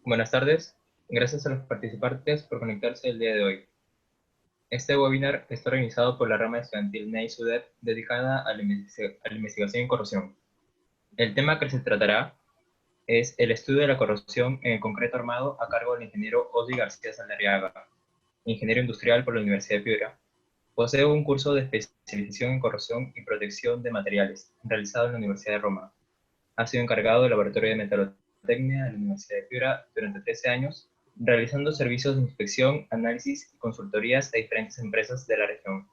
Buenas tardes. Gracias a los participantes por conectarse el día de hoy. Este webinar está organizado por la rama estudiantil NEI-SUDEP dedicada a la investigación en corrosión. El tema que se tratará es el estudio de la corrosión en el concreto armado a cargo del ingeniero Osby García Saldarriaga, ingeniero industrial por la Universidad de Piura. Posee un curso de especialización en corrosión y protección de materiales, realizado en la Universidad de Roma. Ha sido encargado del Laboratorio de Metalotecnia de la Universidad de Piura durante 13 años, realizando servicios de inspección, análisis y consultorías a diferentes empresas de la región.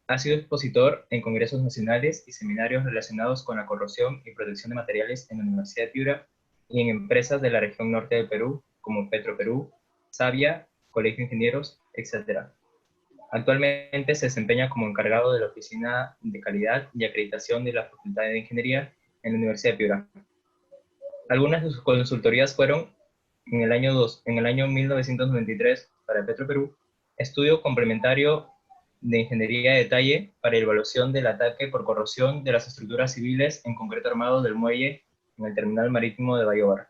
Ha sido expositor en congresos nacionales y seminarios relacionados con la corrosión y protección de materiales en la Universidad de Piura y en empresas de la región norte del Perú, como Petroperú, Savia, Colegio de Ingenieros, etc. Actualmente se desempeña como encargado de la Oficina de Calidad y Acreditación de la Facultad de Ingeniería en la Universidad de Piura. Algunas de sus consultorías fueron en el año 1993 para Petroperú, estudio complementario de ingeniería de detalle para evaluación del ataque por corrosión de las estructuras civiles en concreto armado del muelle en el terminal marítimo de Bayobar.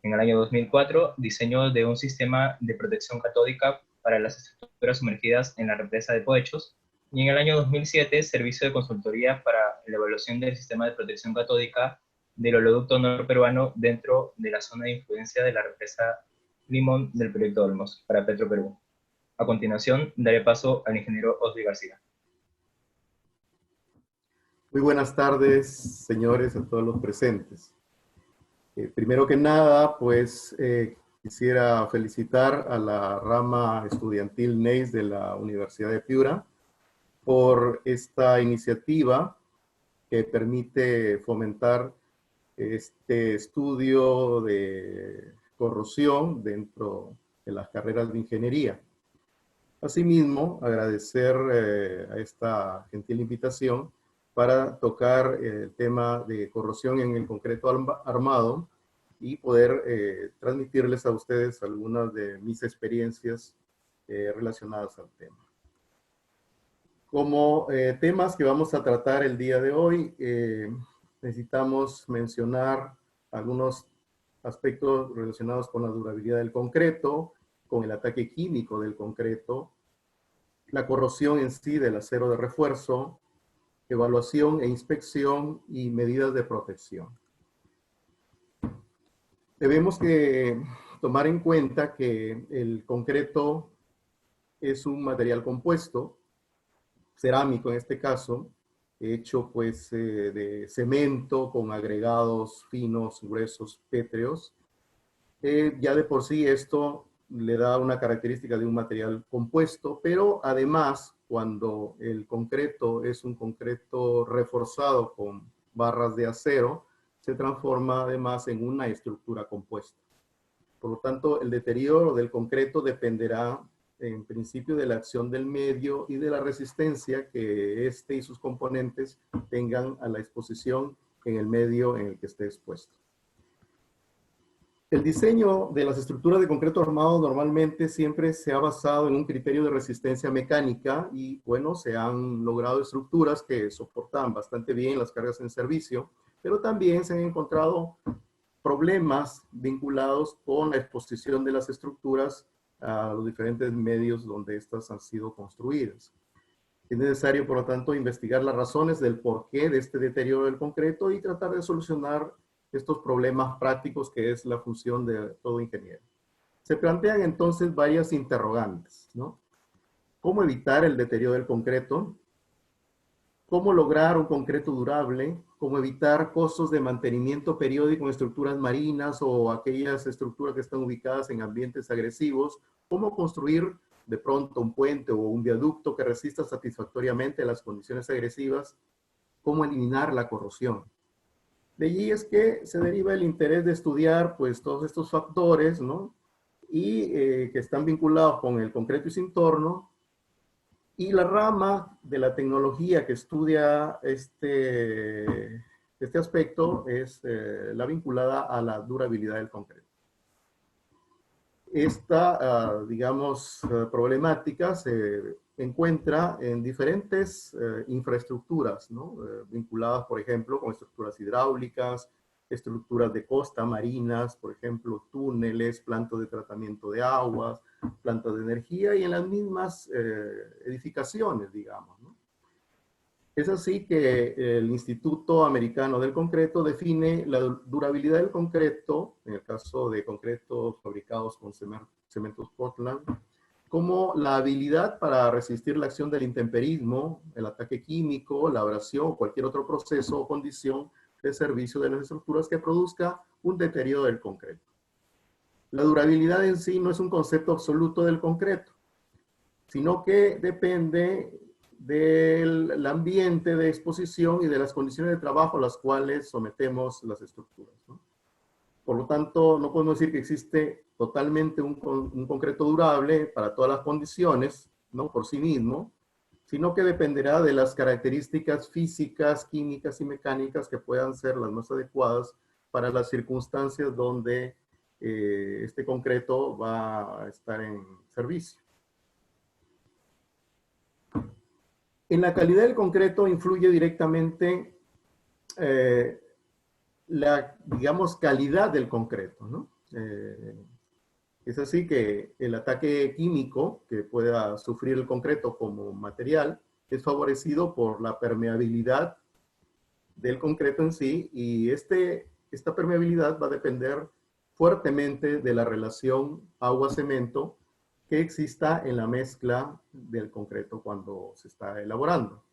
En el año 2004, diseño de un sistema de protección catódica para las estructuras sumergidas en la represa de Poechos. Y en el año 2007, servicio de consultoría para la evaluación del sistema de protección catódica del oleoducto norperuano dentro de la zona de influencia de la represa Limón del proyecto Olmos para Petroperú. A continuación, daré paso al ingeniero Osby García. Muy buenas tardes, señores, a todos los presentes. Primero que nada, pues quisiera felicitar a la rama estudiantil NEIS de la Universidad de Piura por esta iniciativa que permite fomentar este estudio de corrosión dentro de las carreras de ingeniería. Asimismo, agradecer a esta gentil invitación para tocar el tema de corrosión en el concreto armado y poder transmitirles a ustedes algunas de mis experiencias relacionadas al tema. Como temas que vamos a tratar el día de hoy, necesitamos mencionar algunos aspectos relacionados con la durabilidad del concreto, con el ataque químico del concreto, la corrosión en sí del acero de refuerzo, evaluación e inspección y medidas de protección. Debemos que tomar en cuenta que el concreto es un material compuesto, cerámico en este caso, hecho pues de cemento con agregados finos, gruesos, pétreos. Ya de por sí esto le da una característica de un material compuesto, pero además cuando el concreto es un concreto reforzado con barras de acero, se transforma además en una estructura compuesta. Por lo tanto, el deterioro del concreto dependerá en principio de la acción del medio y de la resistencia que este y sus componentes tengan a la exposición en el medio en el que esté expuesto. El diseño de las estructuras de concreto armado normalmente siempre se ha basado en un criterio de resistencia mecánica y bueno, se han logrado estructuras que soportan bastante bien las cargas en servicio, pero también se han encontrado problemas vinculados con la exposición de las estructuras a los diferentes medios donde estas han sido construidas. Es necesario, por lo tanto, investigar las razones del porqué de este deterioro del concreto y tratar de solucionar estos problemas prácticos que es la función de todo ingeniero. Se plantean entonces varias interrogantes, ¿no? ¿Cómo evitar el deterioro del concreto? ¿Cómo lograr un concreto durable? ¿Cómo evitar costos de mantenimiento periódico en estructuras marinas o aquellas estructuras que están ubicadas en ambientes agresivos? ¿Cómo construir de pronto un puente o un viaducto que resista satisfactoriamente las condiciones agresivas? ¿Cómo eliminar la corrosión? De allí es que se deriva el interés de estudiar pues todos estos factores, ¿no? Y que están vinculados con el concreto y su entorno. Y la rama de la tecnología que estudia este aspecto es la vinculada a la durabilidad del concreto. Esta, digamos, problemática se encuentra en diferentes infraestructuras, ¿no? Vinculadas, por ejemplo, con estructuras hidráulicas, estructuras de costa, marinas, por ejemplo, túneles, plantas de tratamiento de aguas, plantas de energía y en las mismas edificaciones, digamos, ¿no? Es así que el Instituto Americano del Concreto define la durabilidad del concreto, en el caso de concretos fabricados con cementos Portland, como la habilidad para resistir la acción del intemperismo, el ataque químico, la abrasión o cualquier otro proceso o condición de servicio de las estructuras que produzca un deterioro del concreto. La durabilidad en sí no es un concepto absoluto del concreto, sino que depende del ambiente de exposición y de las condiciones de trabajo a las cuales sometemos las estructuras, ¿no? Por lo tanto, no podemos decir que existe totalmente un concreto durable para todas las condiciones, ¿no? Por sí mismo, sino que dependerá de las características físicas, químicas y mecánicas que puedan ser las más adecuadas para las circunstancias donde este concreto va a estar en servicio. En la calidad del concreto influye directamente la, digamos, calidad del concreto, ¿no? Es así que el ataque químico que pueda sufrir el concreto como material es favorecido por la permeabilidad del concreto en sí, y esta permeabilidad va a depender fuertemente de la relación agua-cemento que exista en la mezcla del concreto cuando se está elaborando.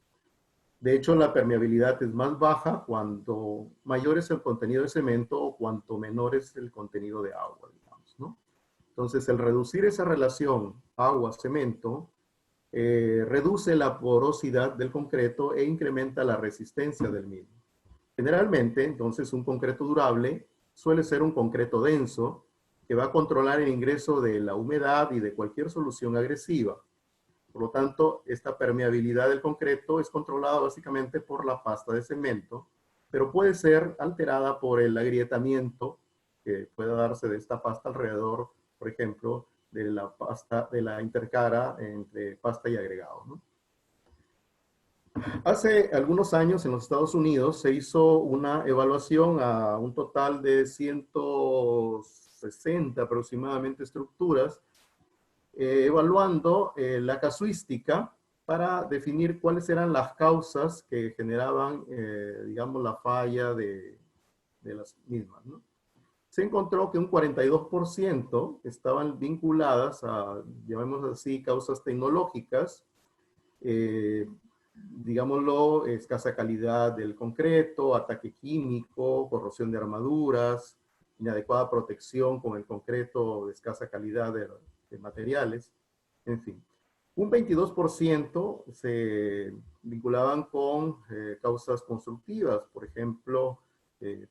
De hecho, la permeabilidad es más baja cuanto mayor es el contenido de cemento o cuanto menor es el contenido de agua, digamos, ¿no? Entonces, el reducir esa relación agua-cemento reduce la porosidad del concreto e incrementa la resistencia del mismo. Generalmente, entonces, un concreto durable suele ser un concreto denso que va a controlar el ingreso de la humedad y de cualquier solución agresiva. Por lo tanto, esta permeabilidad del concreto es controlada básicamente por la pasta de cemento, pero puede ser alterada por el agrietamiento que pueda darse de esta pasta alrededor, por ejemplo, de la pasta, de la intercara entre pasta y agregado, ¿no? Hace algunos años en los Estados Unidos se hizo una evaluación a un total de 160 aproximadamente estructuras, evaluando la casuística para definir cuáles eran las causas que generaban, digamos, la falla de las mismas, ¿no? Se encontró que un 42% estaban vinculadas a, llamémoslo así, causas tecnológicas, digámoslo, escasa calidad del concreto, ataque químico, corrosión de armaduras, inadecuada protección con el concreto de escasa calidad de materiales, en fin. Un 22% se vinculaban con causas constructivas, por ejemplo,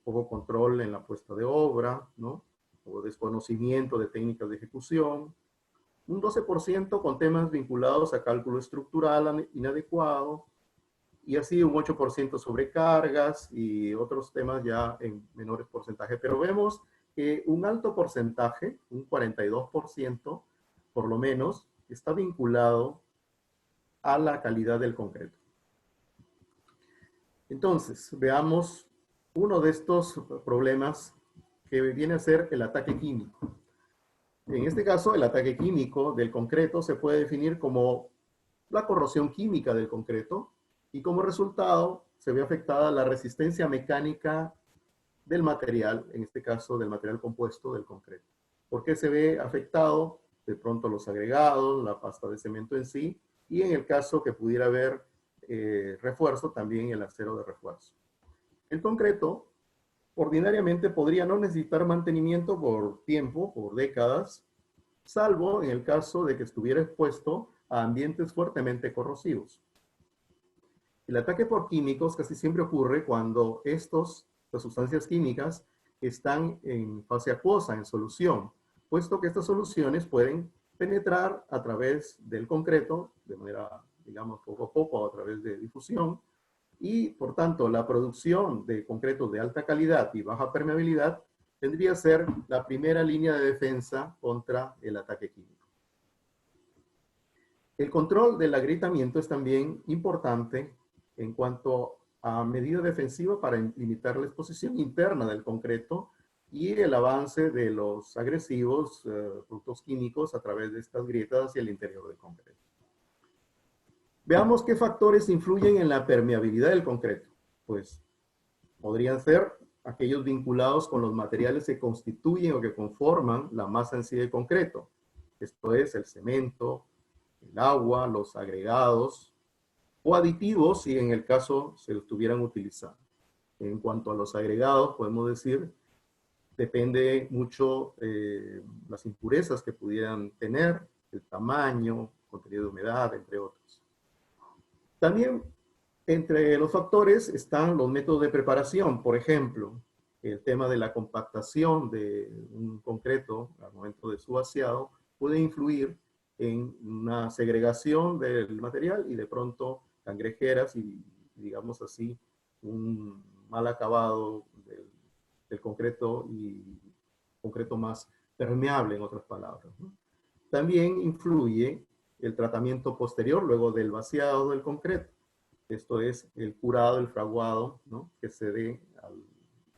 poco control en la puesta de obra, ¿no? O desconocimiento de técnicas de ejecución. Un 12% con temas vinculados a cálculo estructural inadecuado, y así un 8% sobre cargas y otros temas ya en menores porcentajes. Pero vemos que un alto porcentaje, un 42%, por lo menos, está vinculado a la calidad del concreto. Entonces, veamos uno de estos problemas que viene a ser el ataque químico. En este caso, el ataque químico del concreto se puede definir como la corrosión química del concreto, y como resultado se ve afectada la resistencia mecánica del material, en este caso del material compuesto del concreto. ¿Por qué se ve afectado? De pronto los agregados, la pasta de cemento en sí, y en el caso que pudiera haber refuerzo, también el acero de refuerzo. El concreto ordinariamente podría no necesitar mantenimiento por tiempo, por décadas, salvo en el caso de que estuviera expuesto a ambientes fuertemente corrosivos. El ataque por químicos casi siempre ocurre cuando las sustancias químicas, están en fase acuosa, en solución, puesto que estas soluciones pueden penetrar a través del concreto, de manera, digamos, poco a poco, a través de difusión, y por tanto la producción de concretos de alta calidad y baja permeabilidad tendría que ser la primera línea de defensa contra el ataque químico. El control del agrietamiento es también importante en cuanto a medida defensiva para limitar la exposición interna del concreto y el avance de los agresivos productos químicos a través de estas grietas hacia el interior del concreto. Veamos qué factores influyen en la permeabilidad del concreto. Pues podrían ser aquellos vinculados con los materiales que constituyen o que conforman la masa en sí del concreto. Esto es el cemento, el agua, los agregados o aditivos si en el caso se estuvieran utilizando. En cuanto a los agregados, podemos decir, depende mucho las impurezas que pudieran tener, el tamaño, contenido de humedad, entre otros. También entre los factores están los métodos de preparación. Por ejemplo, el tema de la compactación de un concreto al momento de su vaciado puede influir en una segregación del material y de pronto cangrejeras y, digamos así, un mal acabado del concreto y concreto más permeable, en otras palabras, ¿no? También influye el tratamiento posterior luego del vaciado del concreto. Esto es el curado, el fraguado, ¿no?, que se dé a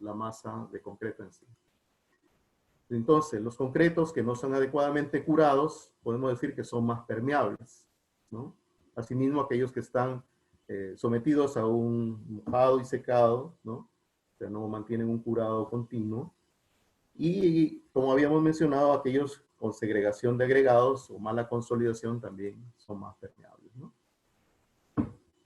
la masa de concreto en sí. Entonces, los concretos que no son adecuadamente curados, podemos decir que son más permeables, ¿no? Asimismo, aquellos que están sometidos a un mojado y secado, ¿no? O sea, no mantienen un curado continuo. Y como habíamos mencionado, aquellos con segregación de agregados o mala consolidación también son más permeables, ¿no?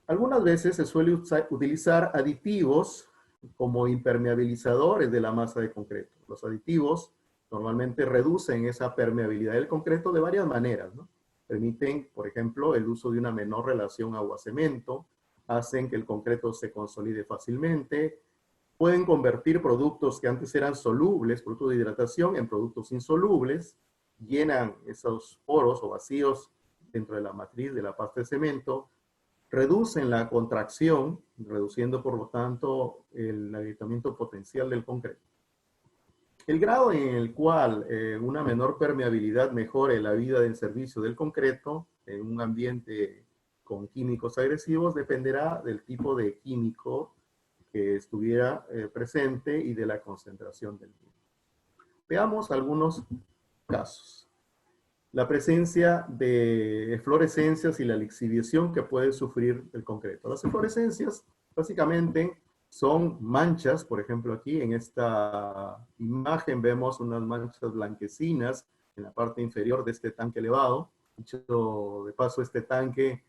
Algunas veces se suele utilizar aditivos como impermeabilizadores de la masa de concreto. Los aditivos normalmente reducen esa permeabilidad del concreto de varias maneras, ¿no? Permiten, por ejemplo, el uso de una menor relación agua-cemento, hacen que el concreto se consolide fácilmente, pueden convertir productos que antes eran solubles, productos de hidratación, en productos insolubles, llenan esos poros o vacíos dentro de la matriz de la pasta de cemento, reducen la contracción, reduciendo por lo tanto el agrietamiento potencial del concreto. El grado en el cual una menor permeabilidad mejore la vida del servicio del concreto en un ambiente con químicos agresivos dependerá del tipo de químico que estuviera presente y de la concentración del mismo. Veamos algunos casos. La presencia de eflorescencias y la lixiviación que puede sufrir el concreto. Las eflorescencias básicamente son manchas, por ejemplo aquí en esta imagen vemos unas manchas blanquecinas en la parte inferior de este tanque elevado. Dicho de paso, este tanque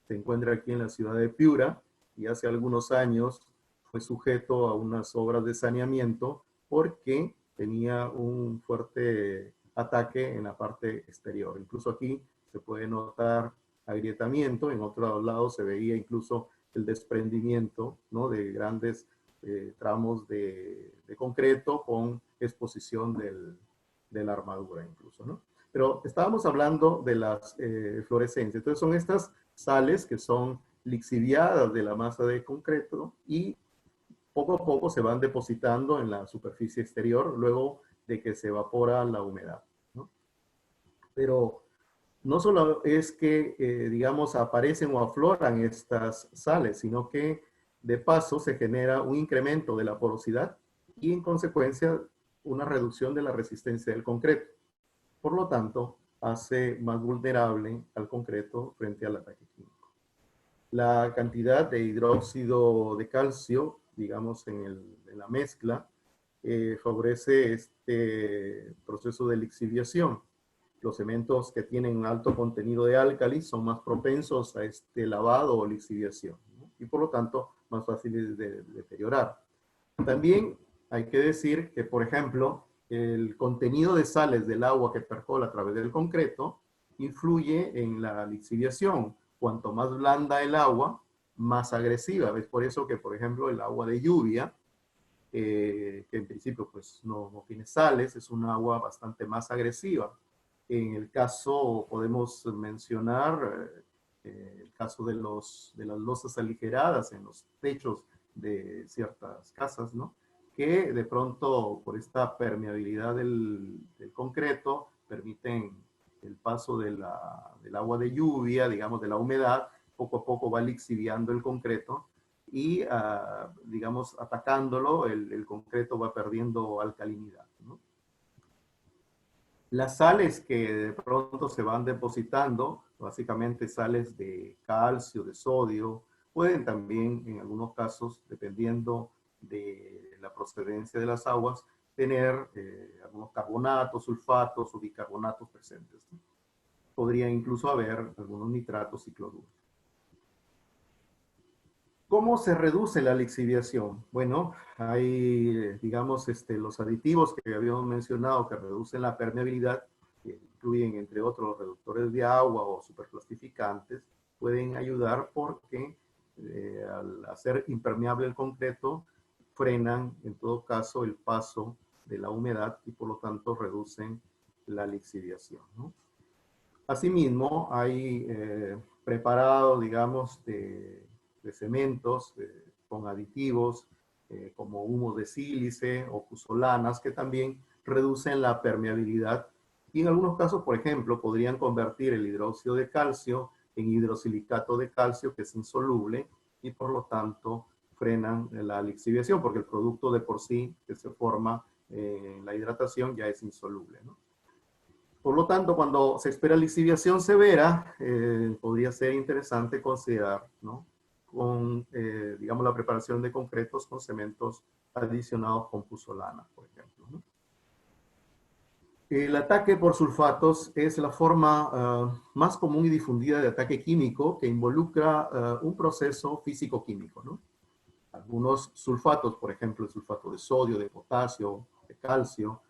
se encuentra aquí en la ciudad de Piura y hace algunos años fue sujeto a unas obras de saneamiento porque tenía un fuerte ataque en la parte exterior. Incluso aquí se puede notar agrietamiento, en otros lados se veía incluso el desprendimiento, ¿no?, de grandes tramos de concreto con exposición de la armadura incluso, ¿no? Pero estábamos hablando de las fluorescencias. Entonces son estas sales que son lixiviadas de la masa de concreto y poco a poco se van depositando en la superficie exterior luego de que se evapora la humedad, ¿no? Pero no solo es que, digamos, aparecen o afloran estas sales, sino que de paso se genera un incremento de la porosidad y en consecuencia una reducción de la resistencia del concreto. Por lo tanto, hace más vulnerable al concreto frente al ataque químico. La cantidad de hidróxido de calcio, digamos, en la mezcla, favorece este proceso de lixiviación. Los cementos que tienen un alto contenido de álcalis son más propensos a este lavado o lixiviación, ¿no? Y por lo tanto más fáciles de deteriorar. También hay que decir que, por ejemplo, el contenido de sales del agua que percola a través del concreto influye en la lixiviación. Cuanto más blanda el agua, más agresiva. Es por eso que, por ejemplo, el agua de lluvia, que en principio pues no tiene sales, es un agua bastante más agresiva. En el caso, podemos mencionar el caso de las losas aligeradas en los techos de ciertas casas, ¿no?, que de pronto por esta permeabilidad del concreto permiten el paso del agua de lluvia, digamos, de la humedad, poco a poco va lixiviando el concreto y, digamos, atacándolo, el concreto va perdiendo alcalinidad, ¿no? Las sales que de pronto se van depositando, básicamente sales de calcio, de sodio, pueden también, en algunos casos, dependiendo de la procedencia de las aguas, tener algunos carbonatos, sulfatos o bicarbonatos presentes, ¿no? Podría incluso haber algunos nitratos y cloruros. ¿Cómo se reduce la lixiviación? Bueno, hay, digamos, los aditivos que habíamos mencionado que reducen la permeabilidad, que incluyen, entre otros, reductores de agua o superplastificantes, pueden ayudar porque al hacer impermeable el concreto, frenan, en todo caso, el paso de la humedad y, por lo tanto, reducen la lixiviación, ¿no? Asimismo, hay preparados, digamos, de cementos con aditivos como humo de sílice o puzolanas que también reducen la permeabilidad y en algunos casos, por ejemplo, podrían convertir el hidróxido de calcio en hidrosilicato de calcio que es insoluble y por lo tanto frenan la lixiviación porque el producto de por sí que se forma en la hidratación ya es insoluble, ¿no? Por lo tanto, cuando se espera lixiviación severa, podría ser interesante considerar, ¿no? Con, digamos, la preparación de concretos con cementos adicionados con puzolana, por ejemplo, ¿no? El ataque por sulfatos es la forma más común y difundida de ataque químico que involucra un proceso físico-químico, ¿no? Algunos sulfatos, por ejemplo, el sulfato de sodio, de potasio, de calcio,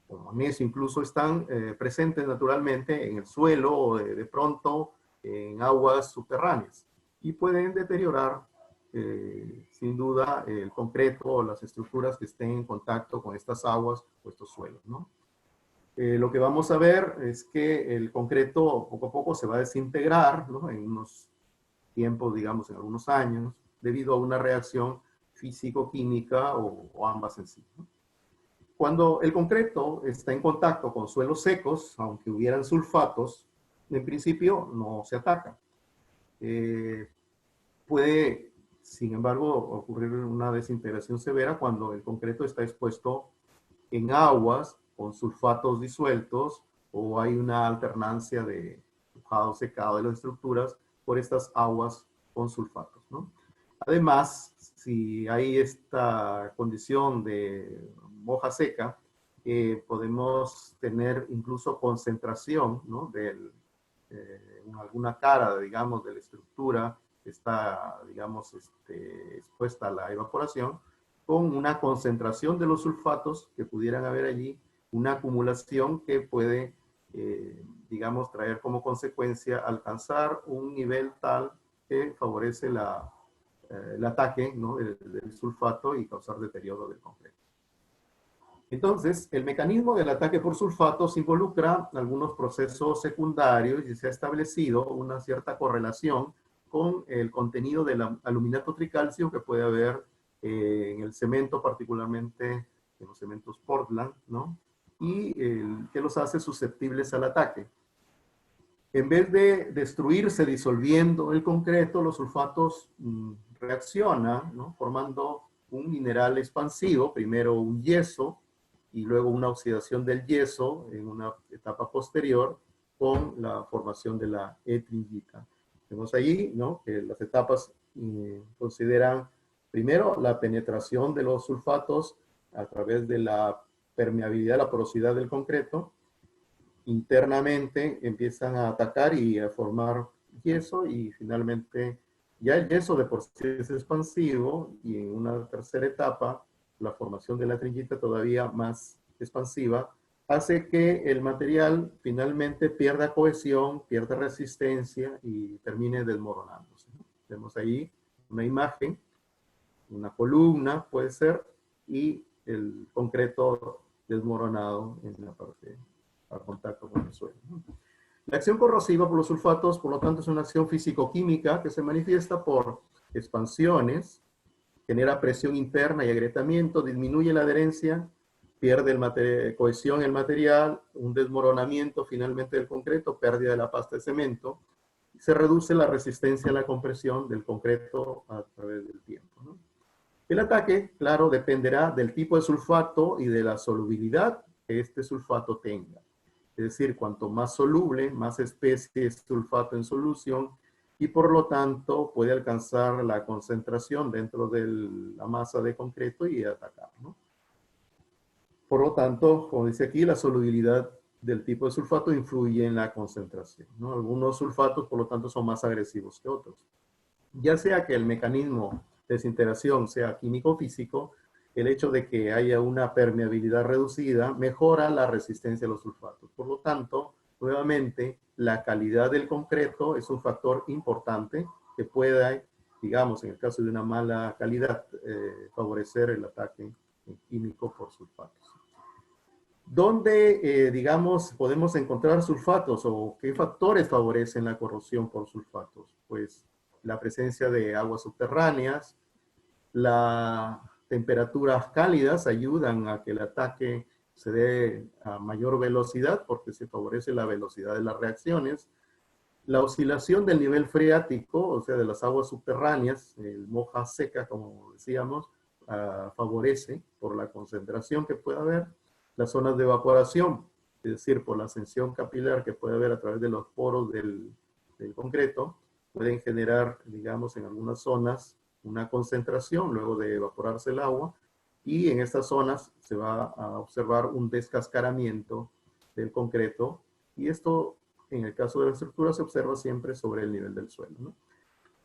o magnesio incluso, están presentes naturalmente en el suelo o de pronto en aguas subterráneas y pueden deteriorar sin duda el concreto o las estructuras que estén en contacto con estas aguas o estos suelos, ¿no? Lo que vamos a ver es que el concreto poco a poco se va a desintegrar, ¿no? En unos tiempos, digamos, en algunos años, debido a una reacción físico-química o ambas en sí, ¿no? Cuando el concreto está en contacto con suelos secos, aunque hubieran sulfatos, en principio no se ataca. Puede, sin embargo, ocurrir una desintegración severa cuando el concreto está expuesto en aguas con sulfatos disueltos o hay una alternancia de mojado-secado de las estructuras por estas aguas con sulfatos, ¿no? Además, si hay esta condición de moja seca, podemos tener incluso concentración, ¿no? En alguna cara, digamos, de la estructura que está, digamos, expuesta a la evaporación, con una concentración de los sulfatos que pudieran haber allí, una acumulación que puede, digamos, traer como consecuencia alcanzar un nivel tal que favorece el ataque, ¿no? del sulfato y causar deterioro del concreto. Entonces, el mecanismo del ataque por sulfatos involucra algunos procesos secundarios y se ha establecido una cierta correlación con el contenido del aluminato tricalcio que puede haber en el cemento, particularmente en los cementos Portland, ¿no? Y que los hace susceptibles al ataque. En vez de destruirse disolviendo el concreto, los sulfatos reaccionan, ¿no? Formando un mineral expansivo, primero un yeso y luego una oxidación del yeso en una etapa posterior con la formación de la etringita. Vemos allí, ¿no? Que las etapas consideran primero la penetración de los sulfatos a través de la permeabilidad, la porosidad del concreto. Internamente empiezan a atacar y a formar yeso y finalmente ya el yeso de por sí es expansivo y en una tercera etapa la formación de la tringita todavía más expansiva hace que el material finalmente pierda cohesión, pierda resistencia y termine desmoronándose. Vemos ahí una imagen, una columna puede ser, y el concreto desmoronado en la parte al contacto con el suelo. La acción corrosiva por los sulfatos, por lo tanto, es una acción físico-química que se manifiesta por expansiones, genera presión interna y agrietamiento, disminuye la adherencia, pierde cohesión el material, un desmoronamiento finalmente del concreto, pérdida de la pasta de cemento, se reduce la resistencia a la compresión del concreto a través del tiempo, ¿no? El ataque, claro, dependerá del tipo de sulfato y de la solubilidad que este sulfato tenga. Es decir, cuanto más soluble, más especie es sulfato en solución y por lo tanto puede alcanzar la concentración dentro de la masa de concreto y atacar, ¿no? Por lo tanto, como dice aquí, la solubilidad del tipo de sulfato influye en la concentración, ¿no? Algunos sulfatos, por lo tanto, son más agresivos que otros. Ya sea que el mecanismo de desintegración sea químico o físico, el hecho de que haya una permeabilidad reducida mejora la resistencia a los sulfatos. Por lo tanto, nuevamente, la calidad del concreto es un factor importante que pueda, digamos, en el caso de una mala calidad, favorecer el ataque químico por sulfatos. ¿Dónde, digamos, podemos encontrar sulfatos o qué factores favorecen la corrosión por sulfatos? Pues la presencia de aguas subterráneas, las temperaturas cálidas ayudan a que el ataque se dé a mayor velocidad porque se favorece la velocidad de las reacciones. La oscilación del nivel freático, o sea, de las aguas subterráneas, el moja seca, como decíamos, favorece por la concentración que puede haber. Las zonas de evaporación, es decir, por la ascensión capilar que puede haber a través de los poros del concreto, pueden generar, digamos, en algunas zonas una concentración luego de evaporarse el agua y en estas zonas se va a observar un descascaramiento del concreto y esto, en el caso de la estructura, se observa siempre sobre el nivel del suelo, ¿no?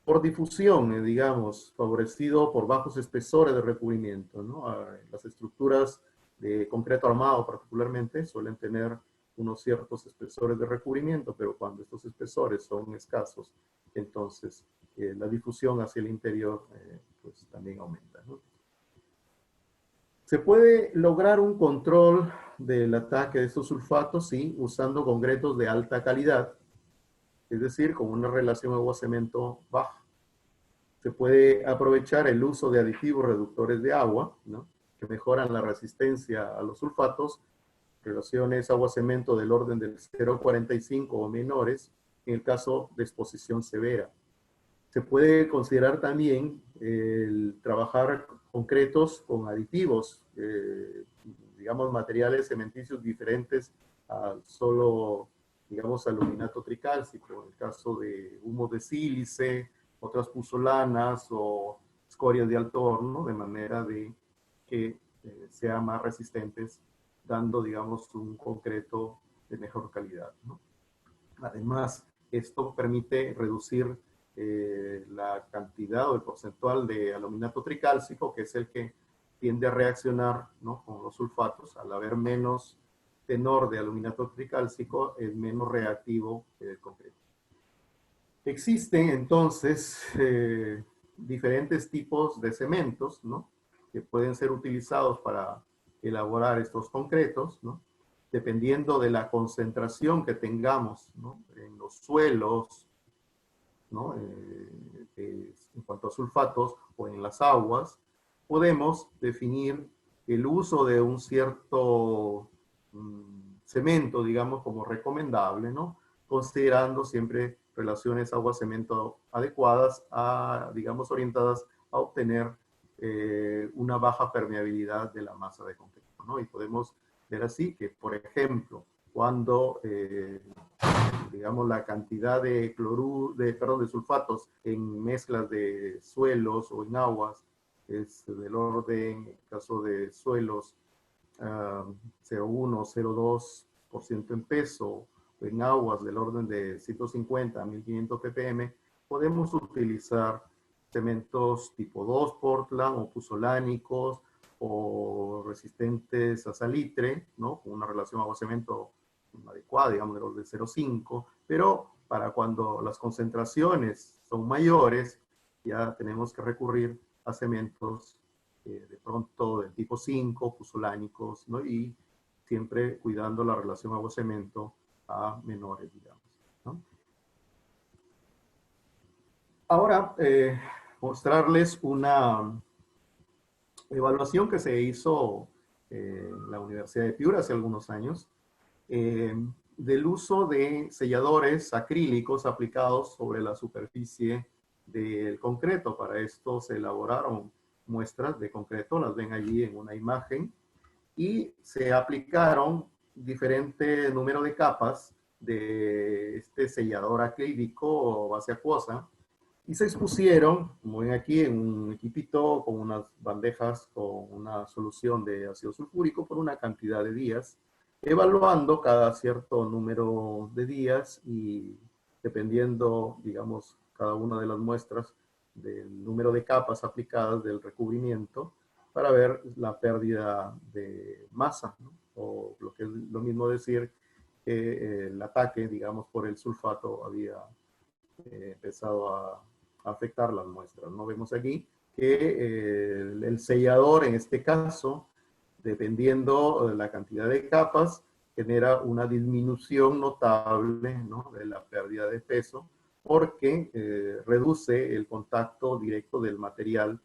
Por difusión, digamos, favorecido por bajos espesores de recubrimiento, ¿no? Las estructuras de concreto armado particularmente suelen tener unos ciertos espesores de recubrimiento, pero cuando estos espesores son escasos, entonces la difusión hacia el interior pues también aumenta, ¿no? ¿Se puede lograr un control del ataque de estos sulfatos? Sí, usando concretos de alta calidad, es decir, con una relación agua-cemento baja. Se puede aprovechar el uso de aditivos reductores de agua, ¿no? Que mejoran la resistencia a los sulfatos, relaciones agua-cemento del orden del 0,45 o menores, en el caso de exposición severa. Se puede considerar también el trabajar concretos con aditivos, digamos materiales cementicios diferentes al solo, digamos, aluminato tricálcico, en el caso de humo de sílice, otras puzolanas o escorias de alto horno, de manera de que sean más resistentes, dando, digamos, un concreto de mejor calidad, ¿no? Además, esto permite reducir la cantidad o el porcentual de aluminato tricálcico, que es el que tiende a reaccionar, ¿no?, con los sulfatos. Al haber menos tenor de aluminato tricálcico, es menos reactivo que el concreto. Existen entonces diferentes tipos de cementos, ¿no?, que pueden ser utilizados para elaborar estos concretos, ¿no?, dependiendo de la concentración que tengamos, ¿no?, en los suelos, ¿no?, en cuanto a sulfatos o en las aguas, podemos definir el uso de un cierto cemento, digamos, como recomendable, ¿no?, considerando siempre relaciones agua-cemento adecuadas, digamos, orientadas a obtener una baja permeabilidad de la masa de concreto, ¿no? Y podemos ver así que, por ejemplo, cuando digamos, la cantidad de de sulfatos en mezclas de suelos o en aguas es del orden, en el caso de suelos, 0,1 o 0,2% en peso, o en aguas del orden de 150 a 1500 ppm, podemos utilizar cementos tipo 2 Portland o puzolánicos o resistentes a salitre, ¿no?, con una relación agua-cemento adecuada, digamos, de los de 0,5, pero para cuando las concentraciones son mayores, ya tenemos que recurrir a cementos de pronto del tipo 5, puzolánicos, ¿no?, y siempre cuidando la relación agua-cemento a menores, digamos, ¿no? Ahora, mostrarles una evaluación que se hizo en la Universidad de Piura hace algunos años, del uso de selladores acrílicos aplicados sobre la superficie del concreto. Para esto se elaboraron muestras de concreto, las ven allí en una imagen, y se aplicaron diferente número de capas de este sellador acrílico o base acuosa, y se expusieron, como ven aquí, en un equipito con unas bandejas con una solución de ácido sulfúrico por una cantidad de días, evaluando cada cierto número de días y dependiendo, digamos, cada una de las muestras del número de capas aplicadas del recubrimiento para ver la pérdida de masa, ¿no? O lo que es lo mismo decir que el ataque, digamos, por el sulfato había empezado a afectar las muestras, ¿no? Vemos aquí que el sellador, en este caso, dependiendo de la cantidad de capas, genera una disminución notable, ¿no?, de la pérdida de peso, porque reduce el contacto directo del material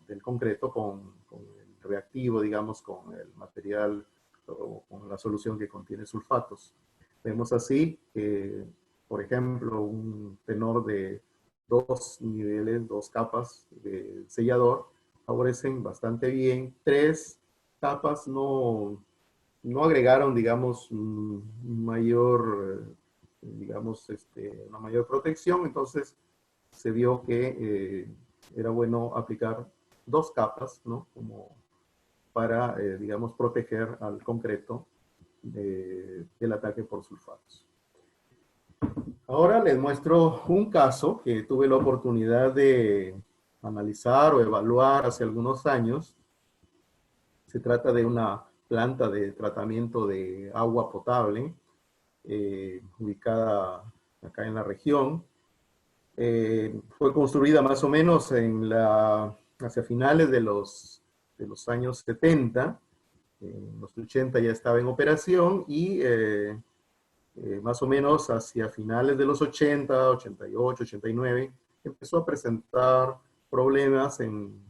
del concreto con el reactivo, digamos, con el material o con la solución que contiene sulfatos. Vemos así que, por ejemplo, un tenor de 2 niveles, 2 capas de sellador favorecen bastante bien. 3 capas no agregaron, digamos, mayor, digamos, una mayor protección. Entonces se vio que era bueno aplicar 2 capas, ¿no?, como para, digamos, proteger al concreto del ataque por sulfatos. Ahora les muestro un caso que tuve la oportunidad de analizar o evaluar hace algunos años. Se trata de una planta de tratamiento de agua potable ubicada acá en la región. Fue construida más o menos hacia finales de los años 70. En los 80 ya estaba en operación y más o menos hacia finales de los 80, 88, 89, empezó a presentar problemas en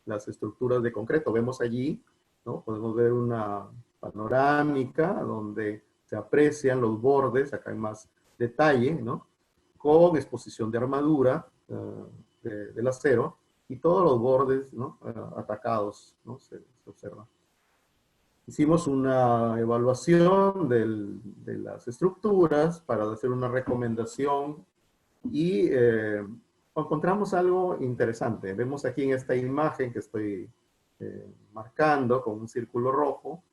las estructuras de concreto. Vemos allí, ¿no?, podemos ver una panorámica donde se aprecian los bordes, acá hay más detalle, ¿no?, con exposición de armadura del acero, y todos los bordes, ¿no?, atacados, ¿no?, se observa. Hicimos una evaluación de las estructuras para hacer una recomendación y encontramos algo interesante. Vemos aquí en esta imagen que estoy marcando con un círculo rojo,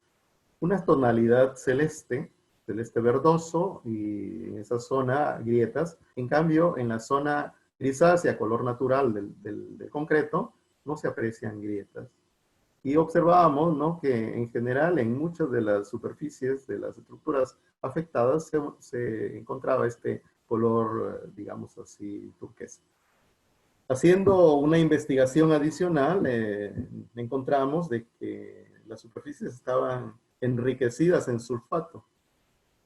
una tonalidad celeste, celeste verdoso, y en esa zona grietas. En cambio, en la zona grisácea, color natural del concreto, no se aprecian grietas. Y observábamos, ¿no?, que en general en muchas de las superficies de las estructuras afectadas se encontraba este color, digamos así, turquesa. Haciendo una investigación adicional, encontramos de que las superficies estaban enriquecidas en sulfato.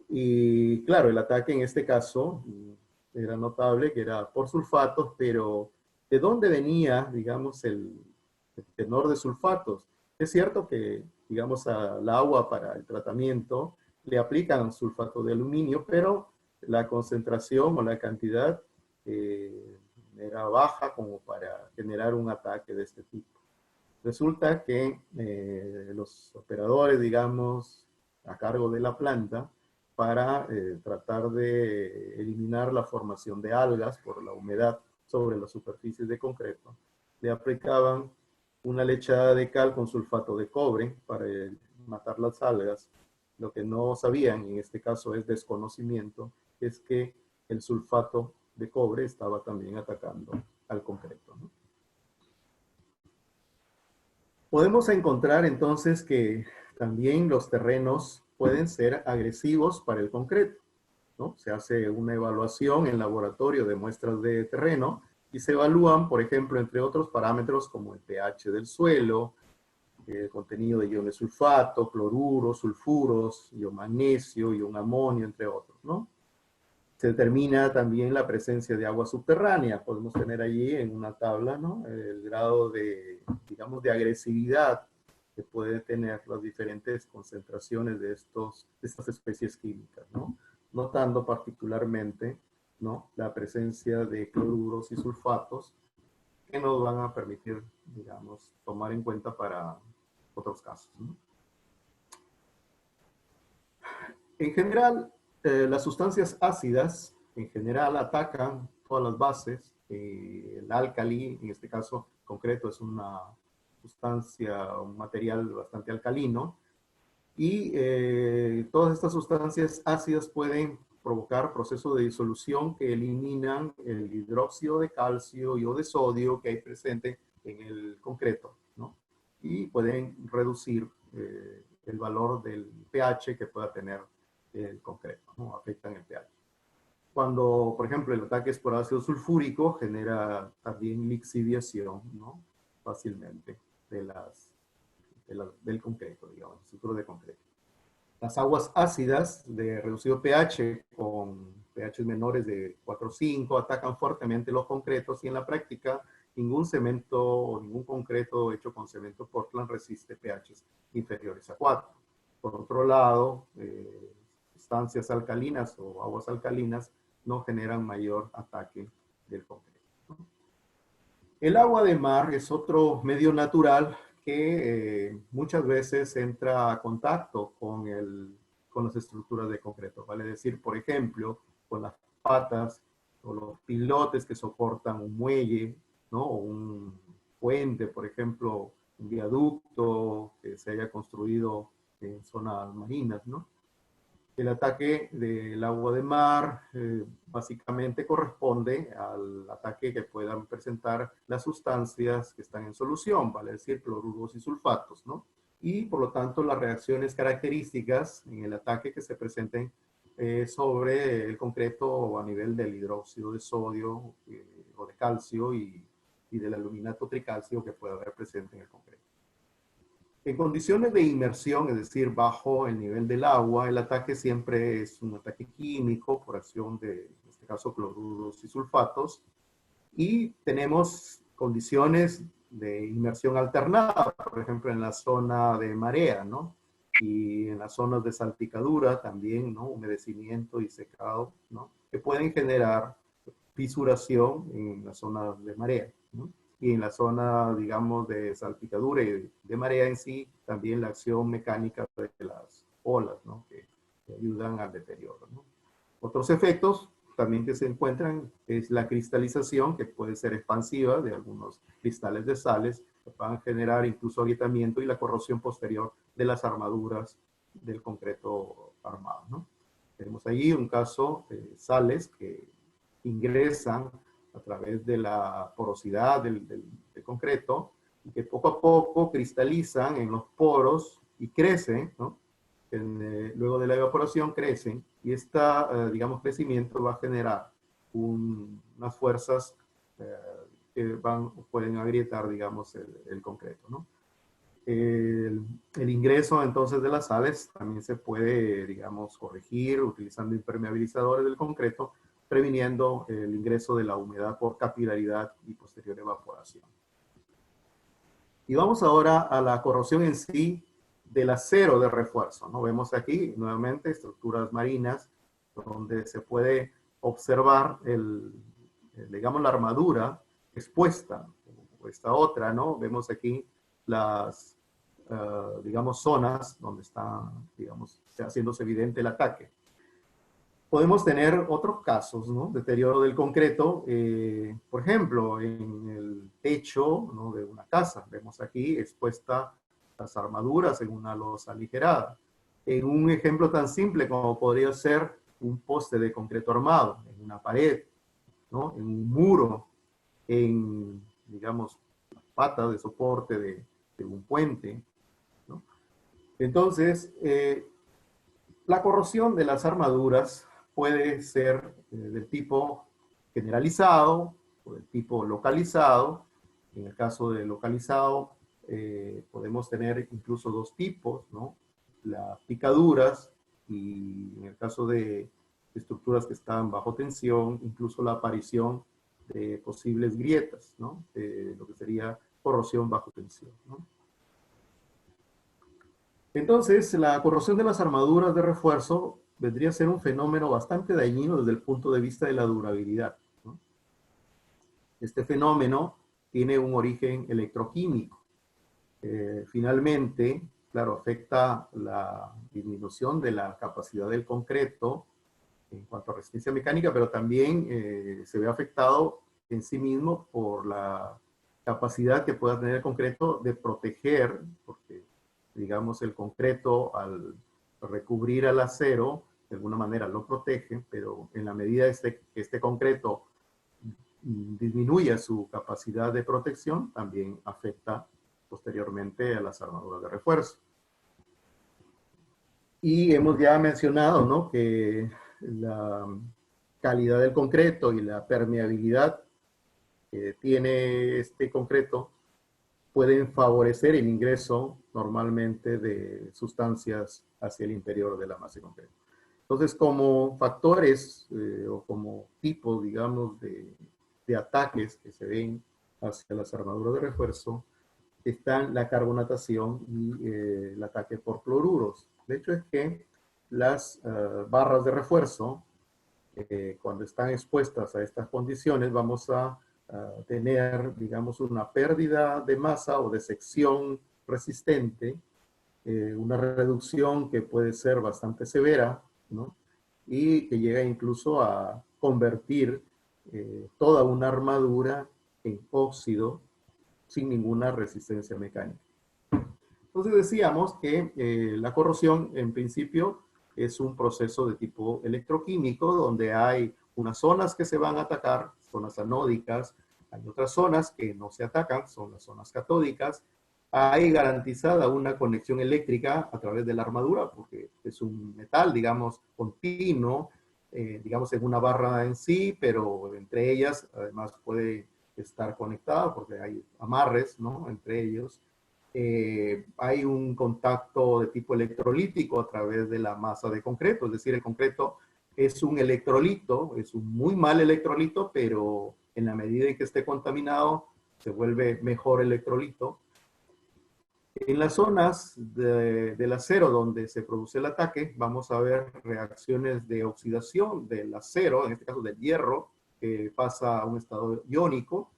Y claro, el ataque en este caso era notable, que era por sulfatos, pero ¿de dónde venía, digamos, el tenor de sulfatos? Es cierto que, digamos, al agua para el tratamiento le aplican sulfato de aluminio, pero la concentración o la cantidad era baja como para generar un ataque de este tipo. Resulta que los operadores, digamos, a cargo de la planta, para tratar de eliminar la formación de algas por la humedad sobre las superficies de concreto, le aplicaban una lechada de cal con sulfato de cobre para matar las algas. Lo que no sabían, en este caso es desconocimiento, es que el sulfato de cobre estaba también atacando al concreto, ¿no? Podemos encontrar entonces que también los terrenos pueden ser agresivos para el concreto, ¿no? Se hace una evaluación en laboratorio de muestras de terreno y se evalúan, por ejemplo, entre otros parámetros como el pH del suelo, el contenido de iones sulfato, cloruros, sulfuros, ion magnesio, ion amonio, entre otros, ¿no? Se determina también la presencia de agua subterránea. Podemos tener allí en una tabla, ¿no?, el grado de, digamos, de agresividad que puede tener las diferentes concentraciones de estas especies químicas, ¿no? Notando particularmente, ¿no?, la presencia de cloruros y sulfatos que nos van a permitir, digamos, tomar en cuenta para otros casos, ¿no? En general, las sustancias ácidas en general atacan todas las bases. El álcali, en este caso concreto, es una sustancia, un material bastante alcalino. Y todas estas sustancias ácidas pueden provocar procesos de disolución que eliminan el hidróxido de calcio y o de sodio que hay presente en el concreto, ¿no? Y pueden reducir el valor del pH que pueda tener el concreto, ¿no? Afectan el pH. Cuando, por ejemplo, el ataque es por ácido sulfúrico, genera también lixiviación, ¿no?, fácilmente del concreto, digamos, estructura de concreto. Las aguas ácidas de reducido pH con pH menores de 4 o 5 atacan fuertemente los concretos y en la práctica ningún cemento o ningún concreto hecho con cemento Portland resiste pHs inferiores a 4. Por otro lado, sustancias alcalinas o aguas alcalinas no generan mayor ataque del concreto, ¿no? El agua de mar es otro medio natural que muchas veces entra a contacto con las estructuras de concreto. Vale decir, por ejemplo, con las patas o los pilotes que soportan un muelle, ¿no?, o un puente, por ejemplo, un viaducto que se haya construido en zonas marinas, ¿no? El ataque del agua de mar básicamente corresponde al ataque que puedan presentar las sustancias que están en solución, vale decir, cloruros y sulfatos, ¿no? Y por lo tanto las reacciones características en el ataque que se presenten sobre el concreto a nivel del hidróxido de sodio o de calcio y del aluminato tricalcio que pueda haber presente en el concreto. En condiciones de inmersión, es decir, bajo el nivel del agua, el ataque siempre es un ataque químico por acción de, en este caso, cloruros y sulfatos. Y tenemos condiciones de inmersión alternada, por ejemplo, en la zona de marea, ¿no? Y en las zonas de salpicadura también, ¿no?, humedecimiento y secado, ¿no?, que pueden generar fisuración en las zonas de marea, ¿no? Y en la zona, digamos, de salpicadura y de marea en sí, también la acción mecánica de las olas, ¿no?, que ayudan al deterioro, ¿no? Otros efectos también que se encuentran es la cristalización, que puede ser expansiva de algunos cristales de sales, que van a generar incluso agrietamiento y la corrosión posterior de las armaduras del concreto armado, ¿no? Tenemos ahí un caso de sales que ingresan a través de la porosidad del concreto y que poco a poco cristalizan en los poros y crecen, ¿no? Luego de la evaporación crecen y digamos, crecimiento va a generar unas fuerzas que pueden agrietar, digamos, el concreto, ¿no? El ingreso entonces de las sales también se puede, digamos, corregir utilizando impermeabilizadores del concreto, previniendo el ingreso de la humedad por capilaridad y posterior evaporación. Y vamos ahora a la corrosión en sí del acero de refuerzo, ¿no? Vemos aquí nuevamente estructuras marinas donde se puede observar digamos, la armadura expuesta, o esta otra, ¿no? Vemos aquí las, digamos, zonas donde está, digamos, haciéndose evidente el ataque. Podemos tener otros casos, ¿no?, deterioro del concreto, por ejemplo, en el techo, ¿no?, de una casa. Vemos aquí expuesta las armaduras en una losa aligerada. En un ejemplo tan simple como podría ser un poste de concreto armado, en una pared, ¿no?, en un muro, en, digamos, patas de soporte de un puente, ¿no? Entonces, la corrosión de las armaduras puede ser del tipo generalizado o del tipo localizado. En el caso de localizado, podemos tener incluso dos tipos, ¿no? Las picaduras y en el caso de estructuras que están bajo tensión, incluso la aparición de posibles grietas, ¿no? Lo que sería corrosión bajo tensión, ¿no? Entonces, la corrosión de las armaduras de refuerzo vendría a ser un fenómeno bastante dañino desde el punto de vista de la durabilidad, ¿no? Este fenómeno tiene un origen electroquímico. Finalmente, claro, afecta la disminución de la capacidad del concreto en cuanto a resistencia mecánica, pero también se ve afectado en sí mismo por la capacidad que pueda tener el concreto de proteger, porque digamos el concreto al recubrir al acero, de alguna manera lo protege, pero en la medida que este concreto disminuya su capacidad de protección, también afecta posteriormente a las armaduras de refuerzo. Y hemos ya mencionado, ¿no?, que la calidad del concreto y la permeabilidad que tiene este concreto pueden favorecer el ingreso normalmente de sustancias hacia el interior de la masa de concreto. Entonces, como factores o como tipo, digamos, de ataques que se ven hacia las armaduras de refuerzo, están la carbonatación y el ataque por cloruros. De hecho, es que las barras de refuerzo, cuando están expuestas a estas condiciones, vamos a tener, digamos, una pérdida de masa o de sección resistente, una reducción que puede ser bastante severa, ¿no?, y que llega incluso a convertir toda una armadura en óxido sin ninguna resistencia mecánica. Entonces decíamos que la corrosión en principio es un proceso de tipo electroquímico donde hay unas zonas que se van a atacar, zonas anódicas, hay otras zonas que no se atacan, son las zonas catódicas. Hay garantizada una conexión eléctrica a través de la armadura porque es un metal, digamos, continuo, digamos en una barra en sí, pero entre ellas además puede estar conectada porque hay amarres, ¿no?, entre ellos. Hay un contacto de tipo electrolítico a través de la masa de concreto, es decir, el concreto es un electrolito, es un muy mal electrolito, pero en la medida en que esté contaminado se vuelve mejor electrolito. En las zonas del acero donde se produce el ataque, vamos a ver reacciones de oxidación del acero, en este caso del hierro, que pasa a un estado iónico.